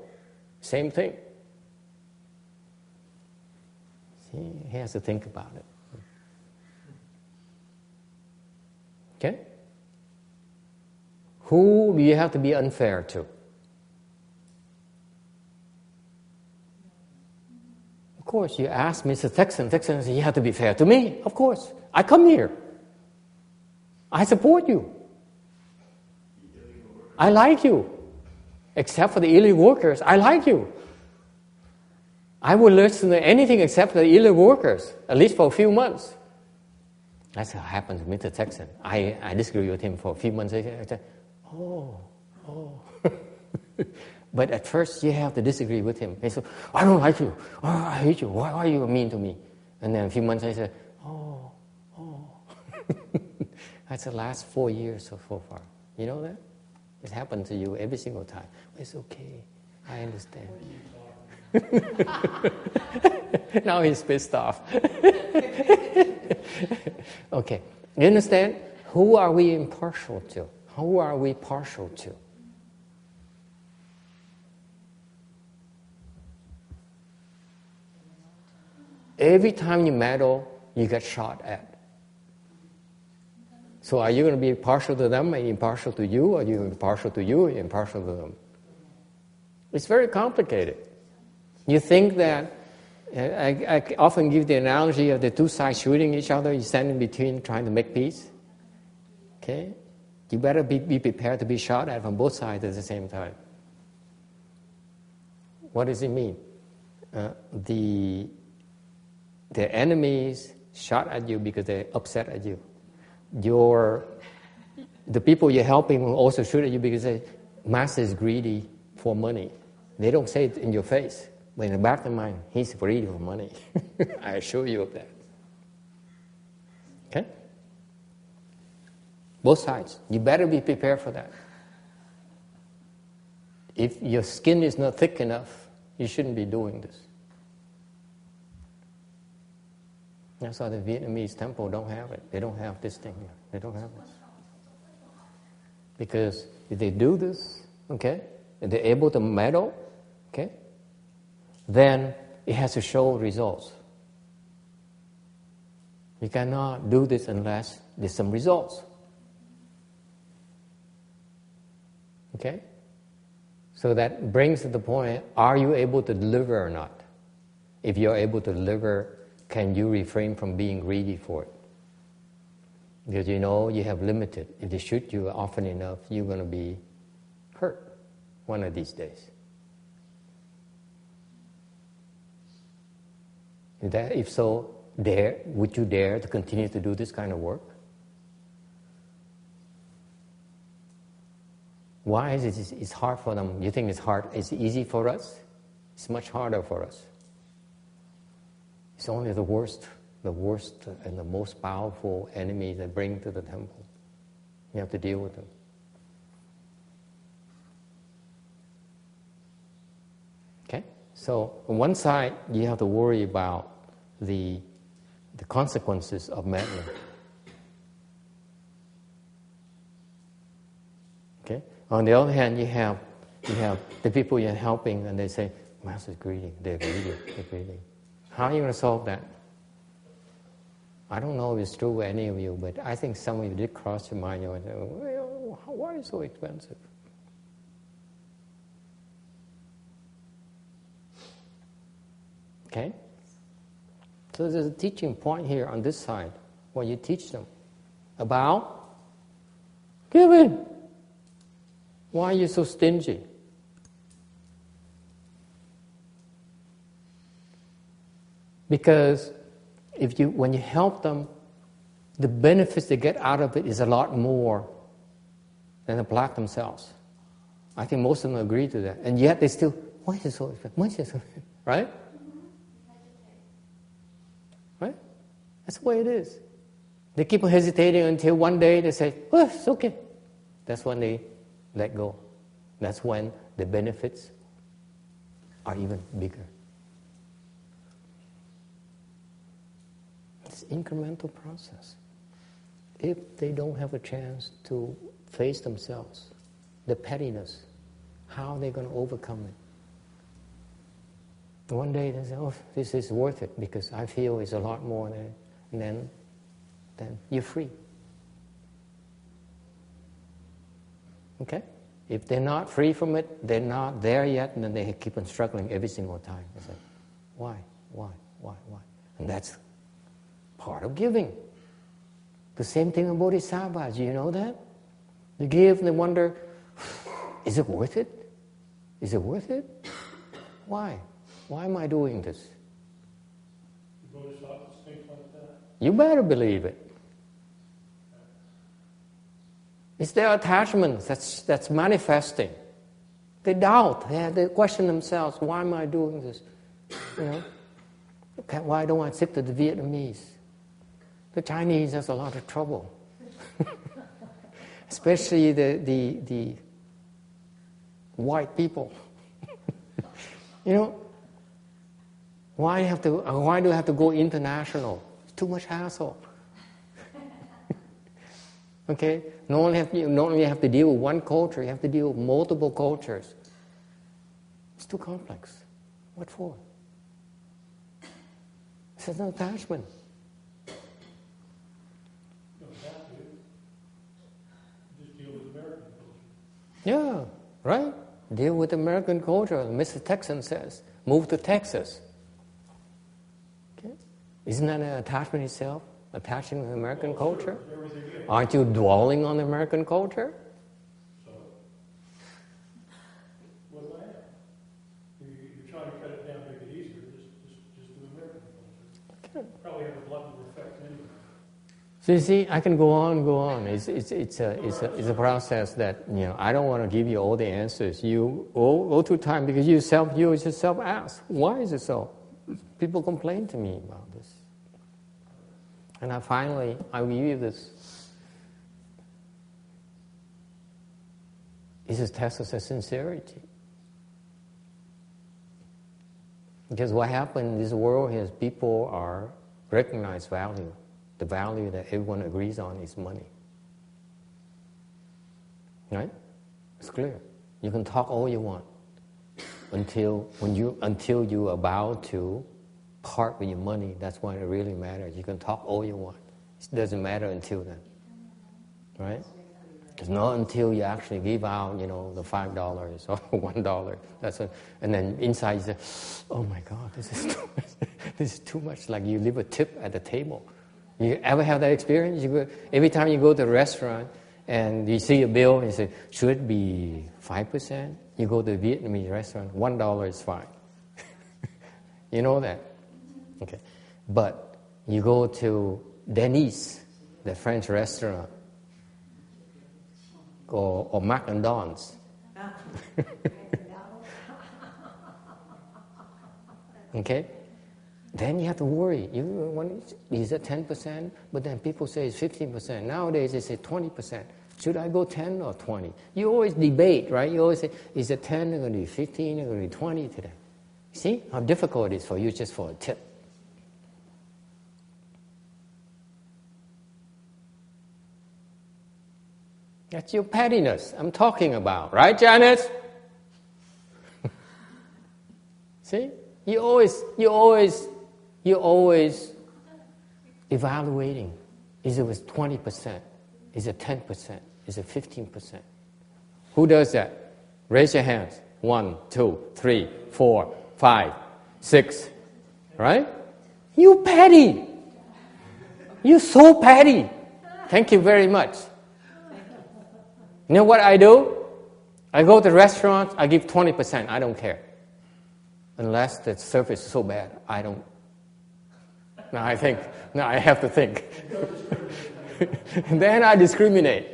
Same thing. See, he has to think about it. Okay? Who do you have to be unfair to? Of course, you ask Mr. Texan says, you have to be fair to me. Of course. I come here. I support you. I like you. Except for the illegal workers, I like you. I would listen to anything except for the illegal workers, at least for a few months. That's what happened to Mr. Texan. I disagree with him for a few months. I said, oh. But at first, you have to disagree with him. He said, I don't like you. Oh, I hate you. Why are you mean to me? And then a few months, I said, oh. That's the last 4 years so far. You know that? It happened to you every single time. It's okay. I understand. Now he's pissed off. Okay. You understand? Who are we impartial to? Who are we partial to? Every time you meddle, you get shot at. So are you going to be partial to them and impartial to you, or are you partial to you and impartial to them? It's very complicated. You think that, I often give the analogy of the two sides shooting each other, you stand in between trying to make peace. Okay? You better be prepared to be shot at from both sides at the same time. What does it mean? The enemies shot at you because they're upset at you. The people you're helping will also shoot at you because the master is greedy for money. They don't say it in your face, but in the back of their mind, he's greedy for money. I assure you of that. Okay? Both sides. You better be prepared for that. If your skin is not thick enough, you shouldn't be doing this. That's why the Vietnamese temple don't have it. They don't have this thing here. They don't have it. Because if they do this, okay, and they're able to meddle, okay, then it has to show results. You cannot do this unless there's some results. Okay? So that brings to the point, are you able to deliver or not? If you're able to deliver, can you refrain from being greedy for it? Because you know you have limited. If they shoot you often enough, you're going to be hurt one of these days. If so, would you dare to continue to do this kind of work? Why is it it's hard for them? You think it's hard? It's easy for us? It's much harder for us. It's only the worst and the most powerful enemies that bring to the temple. You have to deal with them. Okay? So on one side, you have to worry about the consequences of meddling. Okay? On the other hand, you have the people you're helping, and they say, Master's greeting. They're greeting. How are you going to solve that? I don't know if it's true with any of you, but I think some of you did cross your mind. You went, well, why is it so expensive? Okay? So there's a teaching point here on this side where you teach them about giving. Why are you so stingy? Because when you help them, the benefits they get out of it is a lot more than the black themselves. I think most of them agree to that. And yet they still, why is it so expensive? Why is it so expensive? Right? Right? That's the way it is. They keep hesitating until one day they say, oh, it's okay. That's when they let go. That's when the benefits are even bigger. It's an incremental process. If they don't have a chance to face themselves, the pettiness, how are they going to overcome it? One day they say, oh, this is worth it because I feel it's a lot more than, and then you're free. Okay? If they're not free from it, they're not there yet, and then they keep on struggling every single time. It's like, why? And that's part of giving. The same thing with bodhisattvas, you know that? They give and they wonder, is it worth it? Is it worth it? Why? Why am I doing this? The bodhisattvas think like that? You better believe it. It's their attachment that's manifesting. They doubt. They question themselves, why am I doing this? You know? Okay, why don't I stick to the Vietnamese? The Chinese has a lot of trouble. Especially the white people. You know, why do I have to go international? It's too much hassle. Okay? Not only have to deal with one culture, you have to deal with multiple cultures. It's too complex. What for? It's an attachment. Just deal with American culture. Yeah, right? Deal with American culture. Mr. Texan says, move to Texas. Okay? Isn't that an attachment itself? Attaching to American culture? Aren't you dwelling on American culture? So, what's that? You're trying to cut it down, make it easier. Just do American culture. Okay. Probably have a blunt effect anyway. So you see, I can go on. It's a process that, you know, I don't want to give you all the answers. You go through time because you yourself ask, why is it so? People complain to me about this. And I believe this. This is test of sincerity. Because what happens in this world is people are recognize value. The value that everyone agrees on is money. Right? It's clear. You can talk all you want until you are about to part with your money. That's when it really matters. You can talk all you want. It doesn't matter until then. Right? It's not until you actually give out, you know, the $5 or $1. And then inside you say, oh my God, this is too much. This is too much. Like you leave a tip at the table. You ever have that experience? Every time you go to a restaurant and you see a bill and you say, should it be 5%? You go to a Vietnamese restaurant, $1 is fine. You know that? Okay. But you go to Denny's, the French restaurant, or McDonald's. Okay? Then you have to worry. Is it 10%? But then people say it's 15%. Nowadays they say 20%. Should I go 10 or 20? You always debate, right? You always say, is it 10, or going to be 15, or going to be 20 today? See how difficult it is for you just for a tip. That's your pettiness I'm talking about, right, Janice? See? You always evaluating. Is it with 20%? Is it 10%? Is it 15%? Who does that? Raise your hands. 1, 2, 3, 4, 5, 6. Right? You petty. You're so petty. Thank you very much. You know what I do? I go to the restaurant, I give 20%. I don't care. Unless the service is so bad, I don't. Now I have to think. And then I discriminate.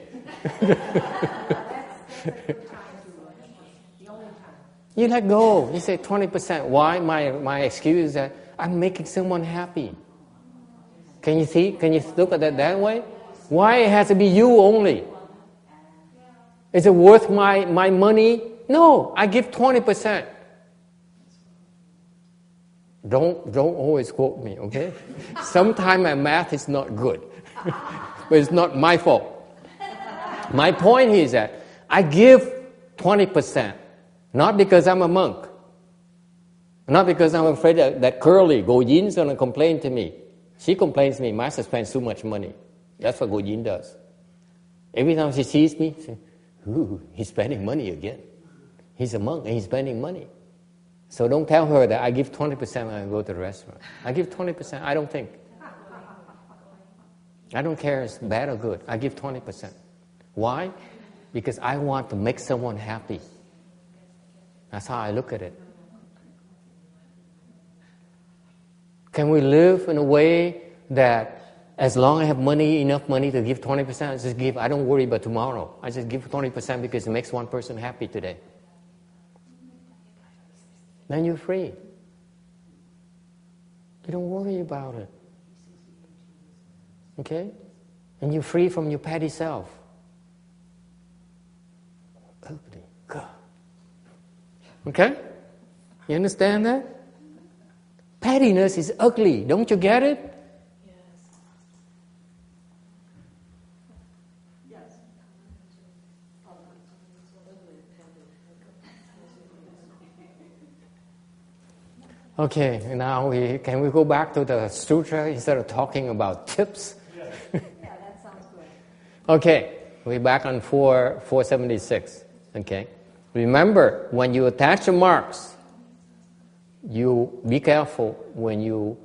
You let go. You say 20%. Why? My excuse is that I'm making someone happy. Can you see? Can you look at it that way? Why it has to be you only? Is it worth my money? No, I give 20%. Don't always quote me, okay? Sometimes my math is not good. But it's not my fault. My point is that I give 20%, not because I'm a monk. Not because I'm afraid that Curly, Go-Yin, is going to complain to me. She complains to me, Master spends too much money. That's what Go-Yin does. Every time she sees me, she says, ooh, he's spending money again. He's a monk and he's spending money. So don't tell her that I give 20% when I go to the restaurant. I give 20%, I don't think. I don't care if it's bad or good. I give 20%. Why? Because I want to make someone happy. That's how I look at it. Can we live in a way that as long as I have enough money to give 20%, I just give. I don't worry about tomorrow. I just give 20% because it makes one person happy today. Then you're free. You don't worry about it. Okay? And you're free from your petty self. Ugly God. Okay? You understand that? Pettiness is ugly. Don't you get it? Okay, now can we go back to the Sutra instead of talking about tips? Yeah, that sounds good. Okay, we're back on 476. Okay, remember when you attach the marks, you be careful when you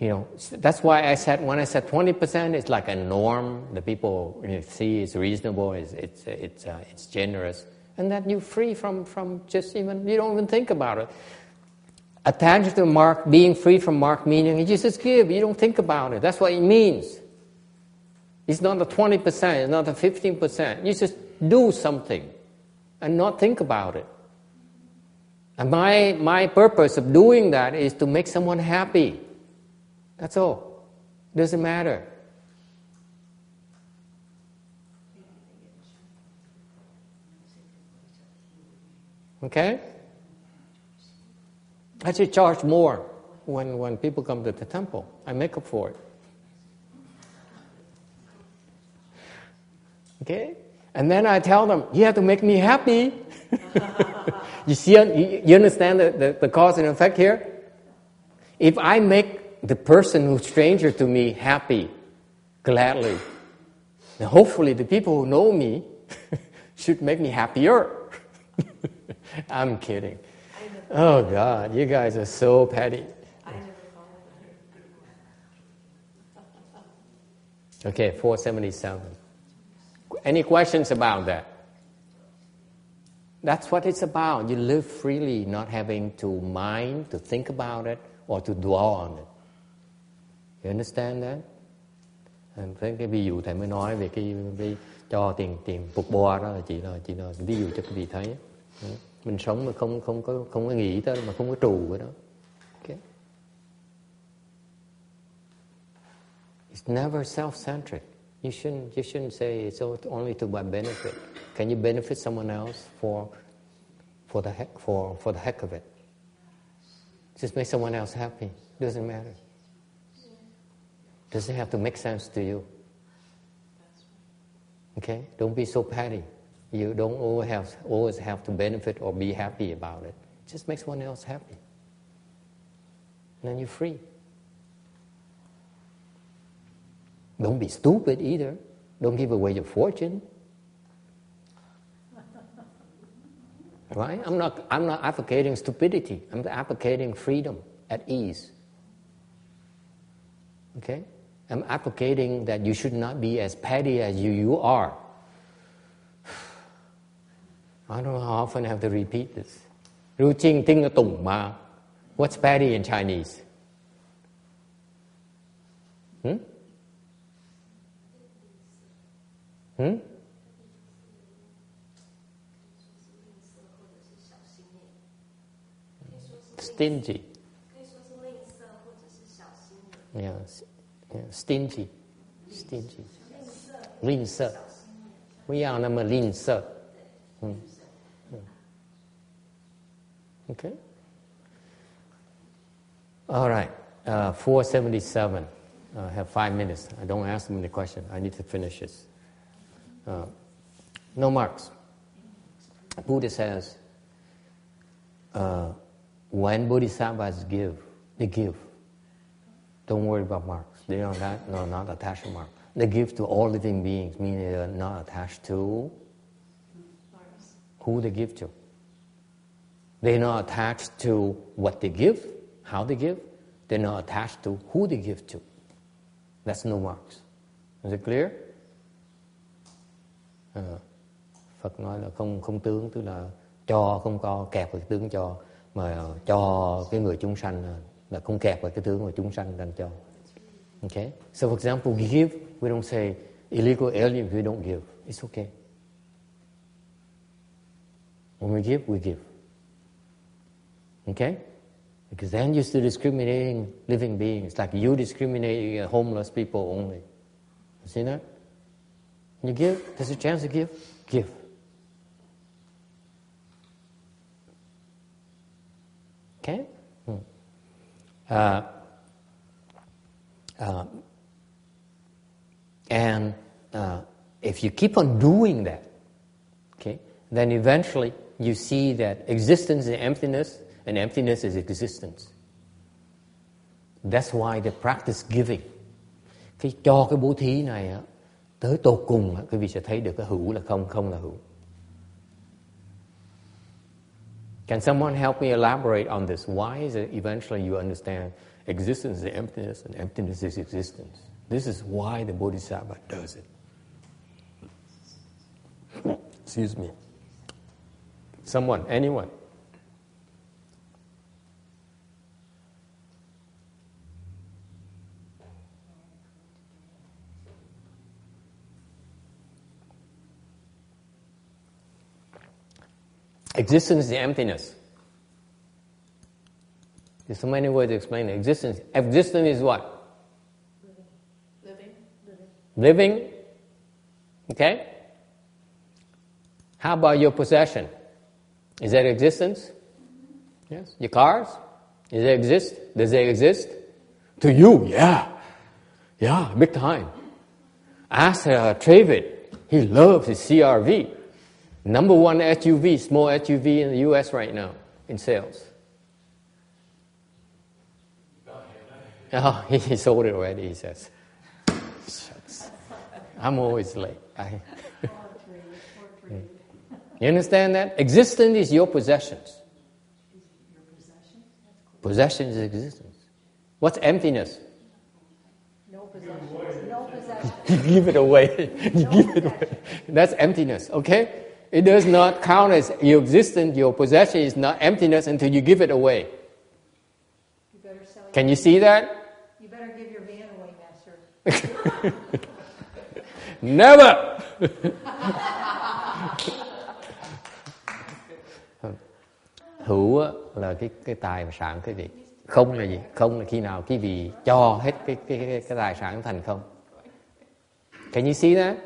know. That's why I said when I said 20%, it's like a norm. The people see it's reasonable, it's generous, and that you're free from just even you don't even think about it. Attached to the mark, being free from mark, meaning you just give. You don't think about it. That's what it means. It's not the 20%. It's not the 15%. You just do something and not think about it. And my purpose of doing that is to make someone happy. That's all. Doesn't matter. Okay? I should charge more when people come to the temple. I make up for it. Okay? And then I tell them, you have to make me happy. You see, you understand the cause and effect here? If I make the person who's stranger to me happy, gladly, then hopefully the people who know me should make me happier. I'm kidding. Oh God, you guys are so petty. Okay, 477. Any questions about that? That's what it's about. You live freely, not having to mind, to think about it, or to dwell on it. You understand that? Cái ví dụ thầy mới nói về cái cho tiền phục bo đó là chỉ là ví dụ cho quý vị thấy. Mình sống mà không có nghĩ tới mà không có trù cái đó. Okay. never self-centric. You shouldn't say it's only to my benefit. Can you benefit someone else for the heck of it? Just make someone else happy. Doesn't matter. Doesn't have to make sense to you. Okay? Don't be so petty. You don't always have to benefit or be happy about it. Just make someone else happy. And then you're free. Don't be stupid either. Don't give away your fortune. Right? I'm not advocating stupidity. I'm advocating freedom at ease. Okay? I'm advocating that you should not be as petty as you are. I don't know how often I have to repeat this. Ru ching ting a tùng ma. What's petty in Chinese? Stingy. Yeah, stingy. Stingy. 吝啬. We are not 吝啬. Okay? All right. 477. I have 5 minutes. I don't ask them the question. I need to finish this. No marks. Buddha says, when bodhisattvas give, they give. Don't worry about marks. They are not attached to marks. They give to all living beings, meaning they are not attached to who they give to. They're not attached to what they give, how they give. They're not attached to who they give to. That's no marks. Is it clear? Phật nói là không tướng, tức là cho không có kẹp vào cái tướng cho, mà cho cái người chúng sanh là không kẹp vào cái tướng mà chúng sanh đang cho. Okay? So for example, we give, we don't say illegal alien if we don't give. It's okay. When we give, we give. Okay? Because then you're still discriminating living beings, like you discriminating homeless people only. You see that? You give, there's a chance to give, give. Okay? And if you keep on doing that, okay, then eventually you see that existence is emptiness, and emptiness is existence. That's why they practice giving. Khi cho cái bố thí này á, tới tột cùng á, quý vị sẽ thấy được cái hữu là không, không là hữu. Can someone help me elaborate on this? Why is it eventually you understand existence is emptiness and emptiness is existence? This is why the Bodhisattva does it. Excuse me. Someone, anyone? Existence is emptiness. There's so many ways to explain it. Existence. Existence is what? Living. Okay? How about your possession? Is that existence? Yes. Your cars? Does they exist? Does they exist? To you, yeah. Yeah, big time. Ask Travis. He loves his CRV. Number one SUV, small SUV in the U.S. right now in sales. Oh, he sold it already, he says. Shucks. I'm always late. You understand that? Existence is your possessions. Your possession? Possession is existence. What's emptiness? No possession. No possession. You give it away. You give it away. That's emptiness, okay? It does not count as your existence, your possession is not emptiness until you give it away. You better sell. Can you see that? You better give your van away, master. Never! Hữu là cái tài sản quý vị. Không là gì? Không là khi nào quý vị cho hết cái tài sản thành không. Can you see that?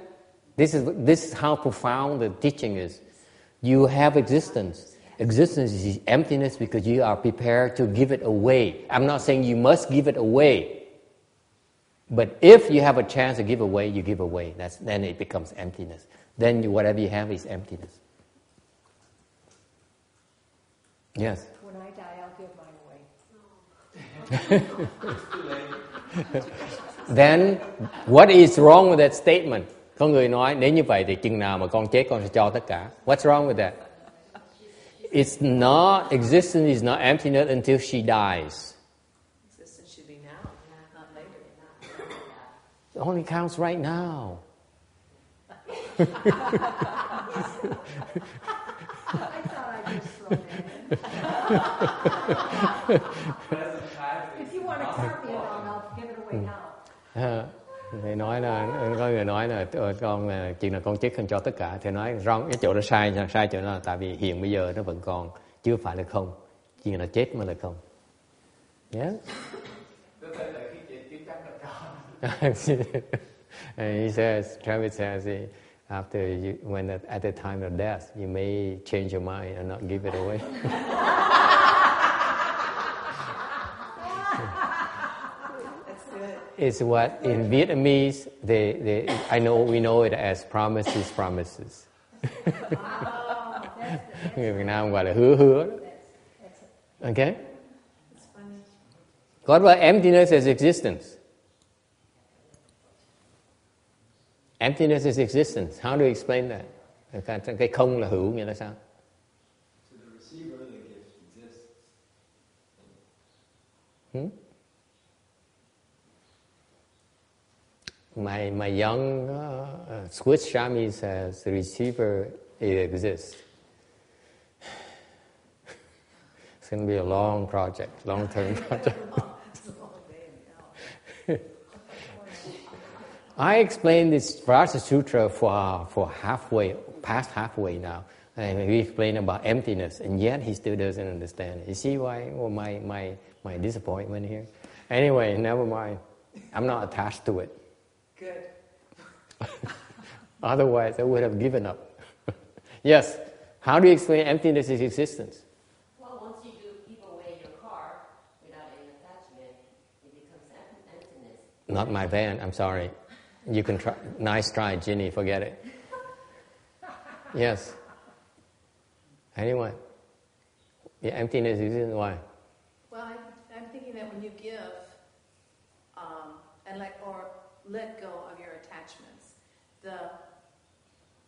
This is how profound the teaching is. You have existence. Existence is emptiness because you are prepared to give it away. I'm not saying you must give it away. But if you have a chance to give away, you give away. Then it becomes emptiness. Then whatever you have is emptiness. Yes? When I die, I'll give mine away. Then, what is wrong with that statement? Có người nói, nếu như vậy thì chừng nào mà con chết con sẽ cho tất cả. What's wrong with that? It's not, existence is not emptiness until she dies. Existence should be now, not later. It only counts right now. I thought I'd just throw that in. If you want to carve me around, I'll give it away now. Thầy nói là, có người nói là con chuyện là con chết không cho tất cả. Thầy nói cái chỗ đó sai chỗ đó là tại vì hiện bây giờ nó vẫn còn, chưa phải là không. Chuyện là chết mới là không. Yeah? And he says, Travis says, after at the time of death, you may change your mind and not give it away. It's what in Vietnamese we know it as promises. Người Việt Nam gọi là hứa. Okay? What about emptiness as existence? Emptiness is existence. How do you explain that? Cái không là hữu nghĩa là sao? So the receiver of the gift exists. My young Swiss Shami says the receiver, it exists. It's going to be a long project, long-term project. I explained this Vajra Sutra for past halfway now. And we explained about emptiness, and yet he still doesn't understand it. You see why my disappointment here? Anyway, never mind. I'm not attached to it. Good. Otherwise, I would have given up. Yes. How do you explain emptiness is existence? Well, once you give away your car without any attachment, it becomes emptiness. Not my van, I'm sorry. You can try. Nice try, Ginny, forget it. Yes. Anyone? Yeah, emptiness is existence, why? Well, I'm thinking that when you give and let go of your attachments,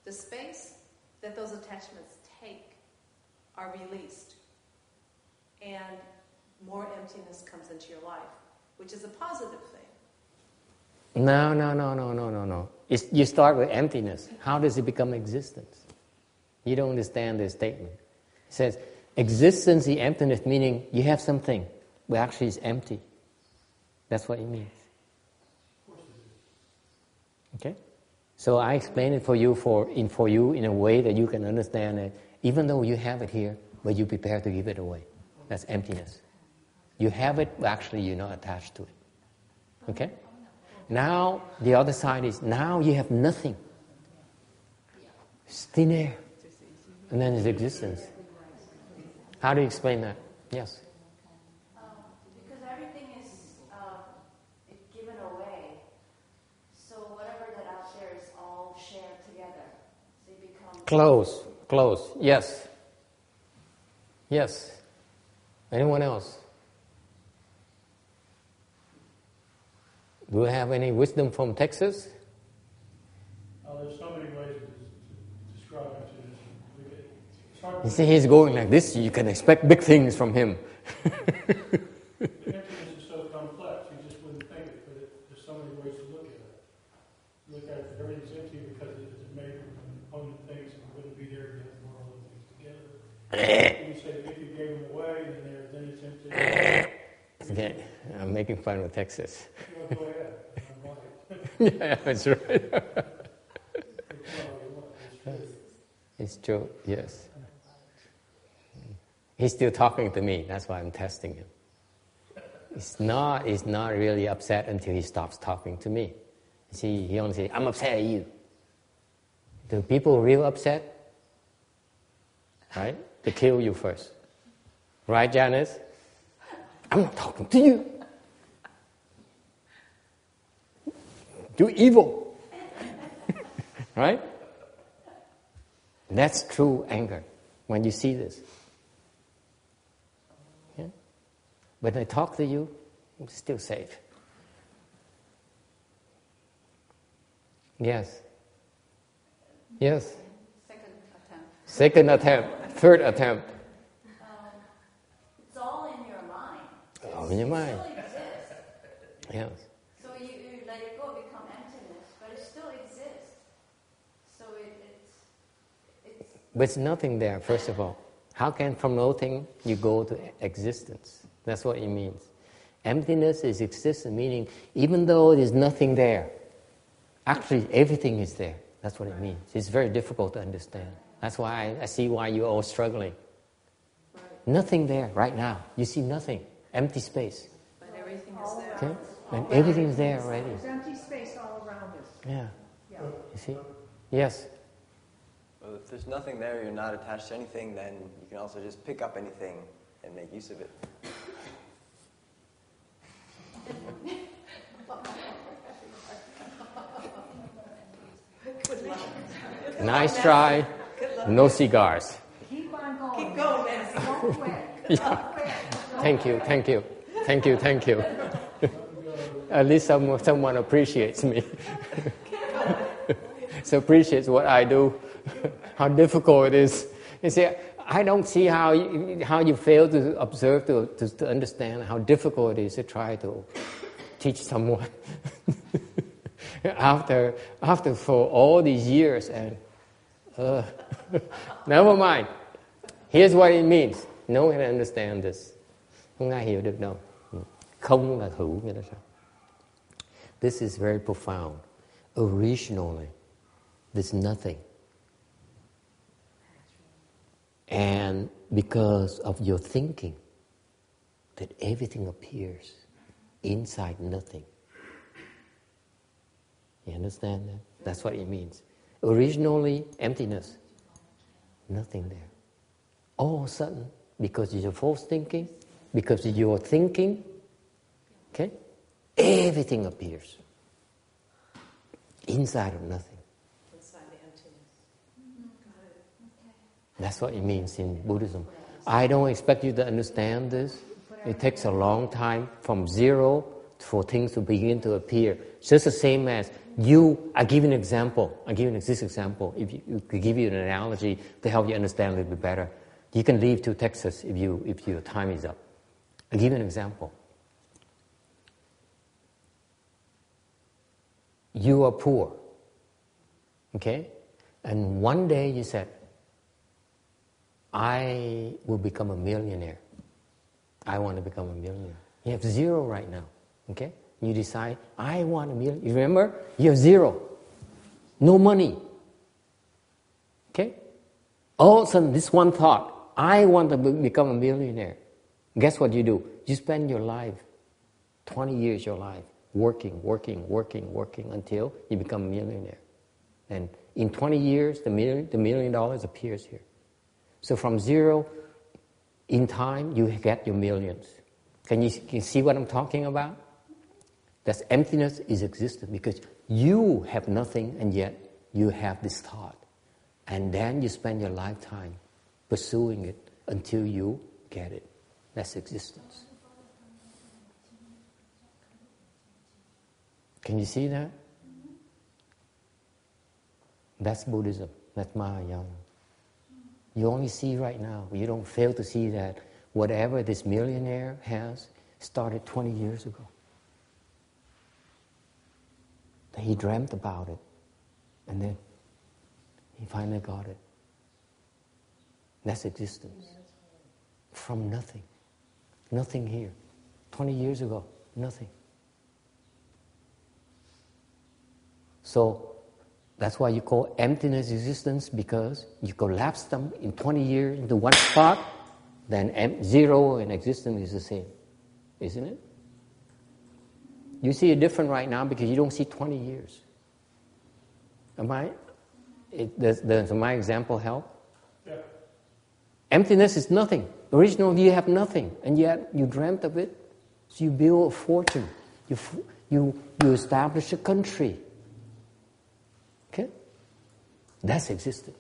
the space that those attachments take are released, and more emptiness comes into your life, which is a positive thing. No. You start with emptiness. How does it become existence? You don't understand this statement. It says, existence is emptiness, meaning you have something, but actually it's empty. That's what it means. Okay? So I explain it for you in a way that you can understand it, even though you have it here, but you prepare to give it away. That's emptiness. You have it, but actually you're not attached to it. Okay? Now, the other side is, now you have nothing. It's thin air. And then it's existence. How do you explain that? Yes? Because everything is given away. So whatever that out there is all shared together. So it becomes... Close. Yes. Anyone else? Do you have any wisdom from Texas? There's so many ways to describe emptiness. You see, he's going like this. You can expect big things from him. Emptiness is so complex, you just wouldn't think it, but there's so many ways to look at it. Look at it, everything's empty because it's made from component things and it wouldn't be there to get all the things together. You say if you gave them away, then it's empty. Okay, I'm making fun of Texas. You go ahead. I'm right. Yeah, that's right. It's true, yes. He's still talking to me, that's why I'm testing him. He's not really upset until he stops talking to me. See, he only says, I'm upset at you. Do people real upset? Right? They kill you first. Right, Janice? I'm not talking to you. Do evil. Right? That's true anger when you see this. Yeah? When I talk to you, I'm still safe. Yes. Yes. Second attempt. Third attempt. It's all in your mind. All in your mind. It still exists. Yes. So you let it go, become emptiness, but it still exists. So it's. But it's nothing there, first of all. How can from nothing you go to existence? That's what it means. Emptiness is existence, meaning even though there's nothing there, actually everything is there. That's what it means. It's very difficult to understand. That's why I see why you're all struggling. Right. Nothing there right now. You see nothing. Empty space. But everything is there. Okay? And everything is there already. There's empty space all around us. Yeah. Yeah. You see? Yes. Well, if there's nothing there, you're not attached to anything, then you can also just pick up anything and make use of it. Nice try. No cigars. Keep on going. Keep going, Nancy. Don't quit. Yeah. Thank you, thank you. Thank you, thank you. At least someone appreciates me. So appreciates what I do, how difficult it is. You see, I don't see how you fail to observe, to understand how difficult it is to try to teach someone. after for all these years, and never mind. Here's what it means. No one can understand this. Không ai hiểu được đâu. Không là hữu nghĩa là sao? This is very profound. Originally, there's nothing. And because of your thinking, that everything appears inside nothing. You understand that? That's what it means. Originally, emptiness. Nothing there. All of a sudden, because of your false thinking, because of your thinking, okay, everything appears. Inside of nothing. Inside the emptiness. Got it. That's what it means in Buddhism. I don't expect you to understand this. It takes a long time from zero for things to begin to appear. Just the same as I give you an example. I give you this example. If you could give you an analogy to help you understand a little bit better. You can leave to Texas if your time is up. I'll give you an example. You are poor. Okay? And one day you said, I will become a millionaire. I want to become a millionaire. You have zero right now. Okay? You decide, I want a million. You remember? You have zero. No money. Okay? All of a sudden, this one thought, I want to become a millionaire. Guess what you do? You spend your life, 20 years your life, working until you become a millionaire. And in 20 years, the $1 million appears here. So from zero, in time, you get your millions. Can you see what I'm talking about? That emptiness is existent because you have nothing and yet you have this thought. And then you spend your lifetime pursuing it until you get it. That's existence. Can you see that? That's Buddhism. That's Mahayana. You only see right now. You don't fail to see that whatever this millionaire has started 20 years ago. He dreamt about it. And then he finally got it. That's existence. From nothing. Nothing here. 20 years ago, nothing. So that's why you call emptiness existence, because you collapse them in 20 years into one spot, then zero and existence is the same. Isn't it? You see it different right now because you don't see 20 years. Does my example help? Yeah. Emptiness is nothing. Originally you have nothing, and yet you dreamt of it. So you build a fortune. You establish a country. Okay? That's existence.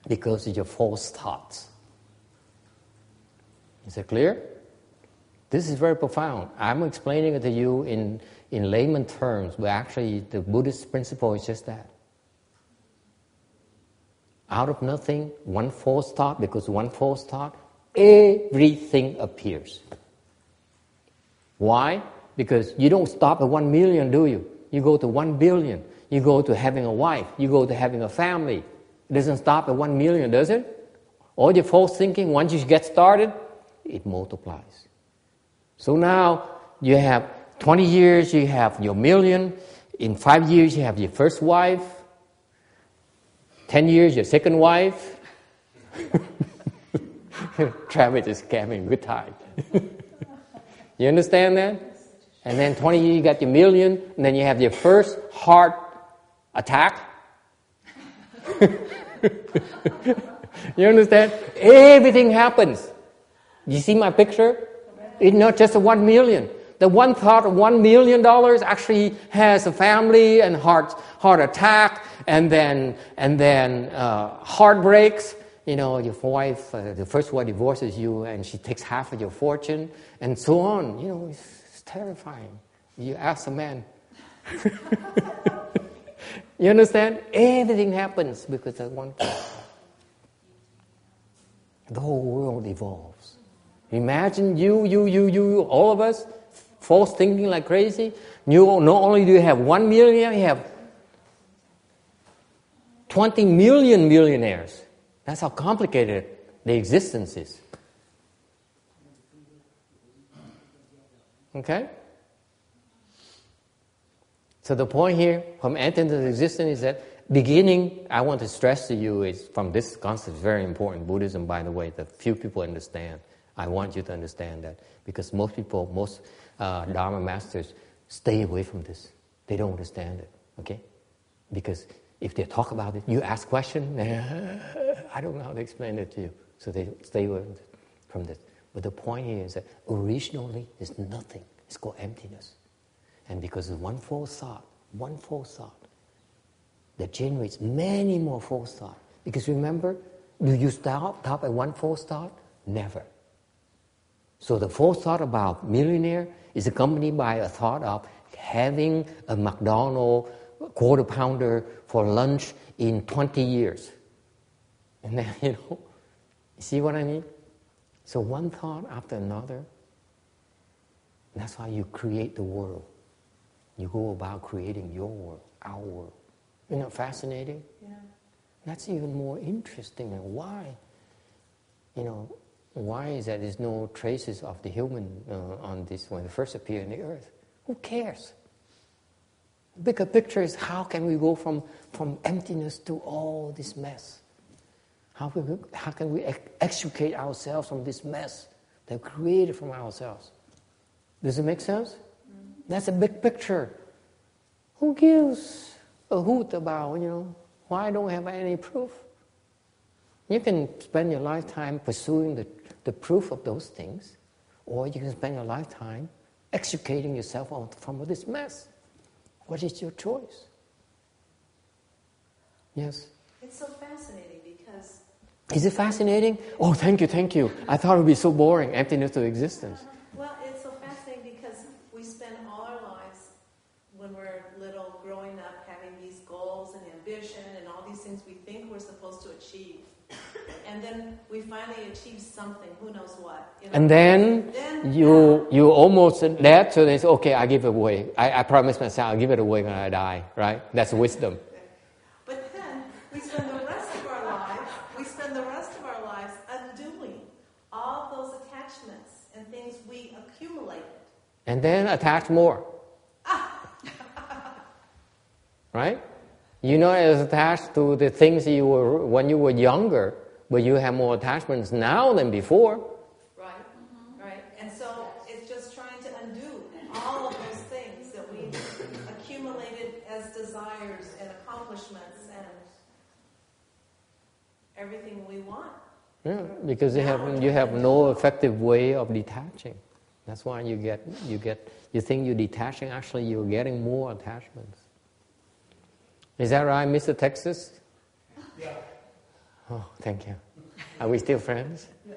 Because of your false thoughts. Is it clear? This is very profound. I'm explaining it to you in layman terms, but actually the Buddhist principle is just that. Out of nothing, one false thought, because one false thought, everything appears. Why? Because you don't stop at 1 million, do you? You go to 1 billion. You go to having a wife. You go to having a family. It doesn't stop at 1 million, does it? All your false thinking, once you get started, it multiplies. So now you have 20 years, you have your million. In 5 years, you have your first wife. 10 years, your second wife. Travis is having a good time. You understand that? And then 20 years, you got your million. And then you have your first heart attack. You understand? Everything happens. You see my picture? It's not just 1 million. The one thought of $1 million actually has a family and heart attack, and then heartbreaks. You know, your wife, the first one divorces you, and she takes half of your fortune, and so on. You know, it's terrifying. You ask a man. You understand? Everything happens because of one thought. The whole world evolves. Imagine you, all of us, false thinking like crazy. You not only do you have 1 million, you have 20 million millionaires. That's how complicated the existence is. Okay? So the point here, from emptiness to existence, is that beginning, I want to stress to you, is from this concept, is very important. Buddhism, by the way, that few people understand. I want you to understand that, because most people, most Dharma masters stay away from this. They don't understand it, okay? Because if they talk about it, you ask questions, I don't know how to explain it to you. So they stay away from this. But the point here is that originally there's nothing. It's called emptiness. And because of one false thought that generates many more false thoughts. Because remember, do you stop at one false thought? Never. So the false thought about millionaire is accompanied by a thought of having a McDonald's quarter pounder for lunch in 20 years. And then, you see what I mean? So one thought after another, that's how you create the world. You go about creating your world, our world. Isn't that fascinating? Yeah. That's even more interesting. And why? Why is that there's no traces of the human on this when it first appeared in the earth? Who cares? The bigger picture is how can we go from emptiness to all this mess? How can we extricate ourselves from this mess that we created from ourselves? Does it make sense? That's a big picture. Who gives a hoot about, why I don't have any proof? You can spend your lifetime pursuing the proof of those things, or you can spend your lifetime extricating yourself from this mess. What is your choice? Yes? It's so fascinating because... Is it fascinating? Oh, thank you. I thought it would be so boring, emptiness to existence. Well, it's so fascinating because we spend all our lives, when we're little, growing up, having these goals and ambition and all these things we think we're supposed to achieve. And then we finally achieve something, who knows what. And then you almost dead, so they say, okay, I give it away. I promise myself I'll give it away when I die, right? That's wisdom. But then we spend the rest of our lives undoing all those attachments and things we accumulated. And then attach more. Right? You're not as attached to the things you were when you were younger, but you have more attachments now than before. Right, right. And so it's just just trying to undo all of those things that we've accumulated as desires and accomplishments and everything we want. Yeah, because you have no effective way of detaching. That's why you think you're detaching, actually you're getting more attachments. Is that right, Mr. Texas? Yeah. Oh, thank you. Are we still friends? Yeah.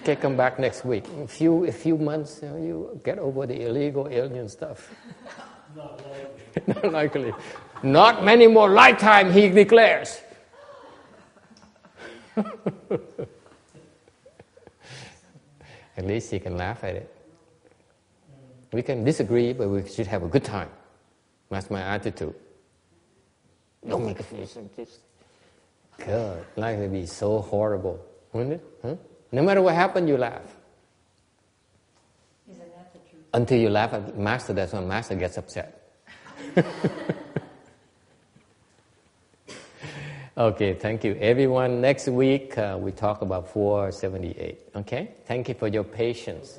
Okay, come back next week. In a few months, you get over the illegal alien stuff. Not likely. Not likely. Not many more lifetime, he declares. At least he can laugh at it. We can disagree, but we should have a good time. That's my attitude. Don't make a face like this. God, life would be so horrible, wouldn't it? Huh? No matter what happened, you laugh. Isn't that the truth? Until you laugh at Master, that's when Master gets upset. Okay, thank you. Everyone, next week we talk about 478. Okay? Thank you for your patience.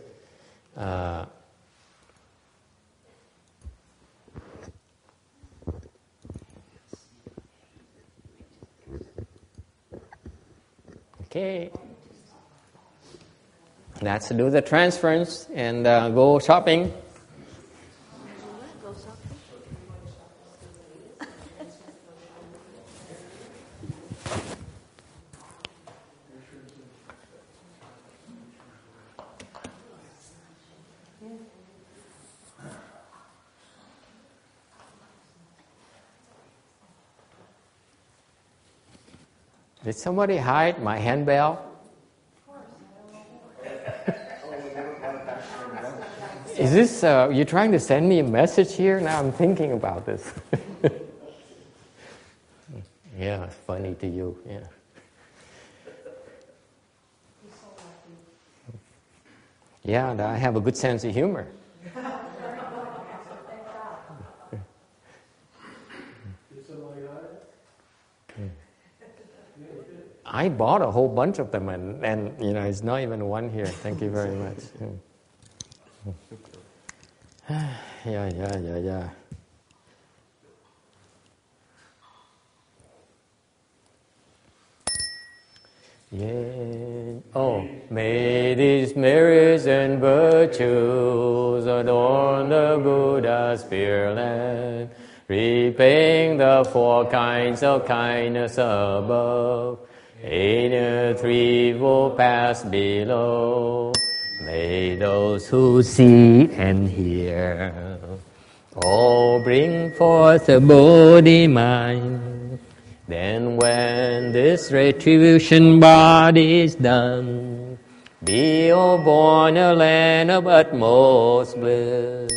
Okay. Let's do the transference and go shopping. Did somebody hide my handbell? Is this, you trying to send me a message here? Now I'm thinking about this. Yeah, it's funny to you, yeah. Yeah, I have a good sense of humor. I bought a whole bunch of them, and it's not even one here. Thank you very much. Yeah. Yeah. Oh, may these merits and virtues adorn the Buddha's Pure Land, repaying the 4 kinds of kindness above. In a threefold path below, may those who see and hear all bring forth a Bodhi mind. Then when this retribution body is done, be all born a land of utmost bliss.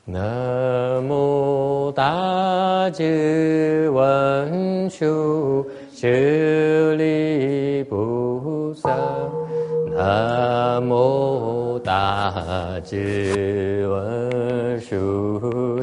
Namo Tát-chư Văn殊Chư Li Bồ Sát. Namo Tát-chư Văn殊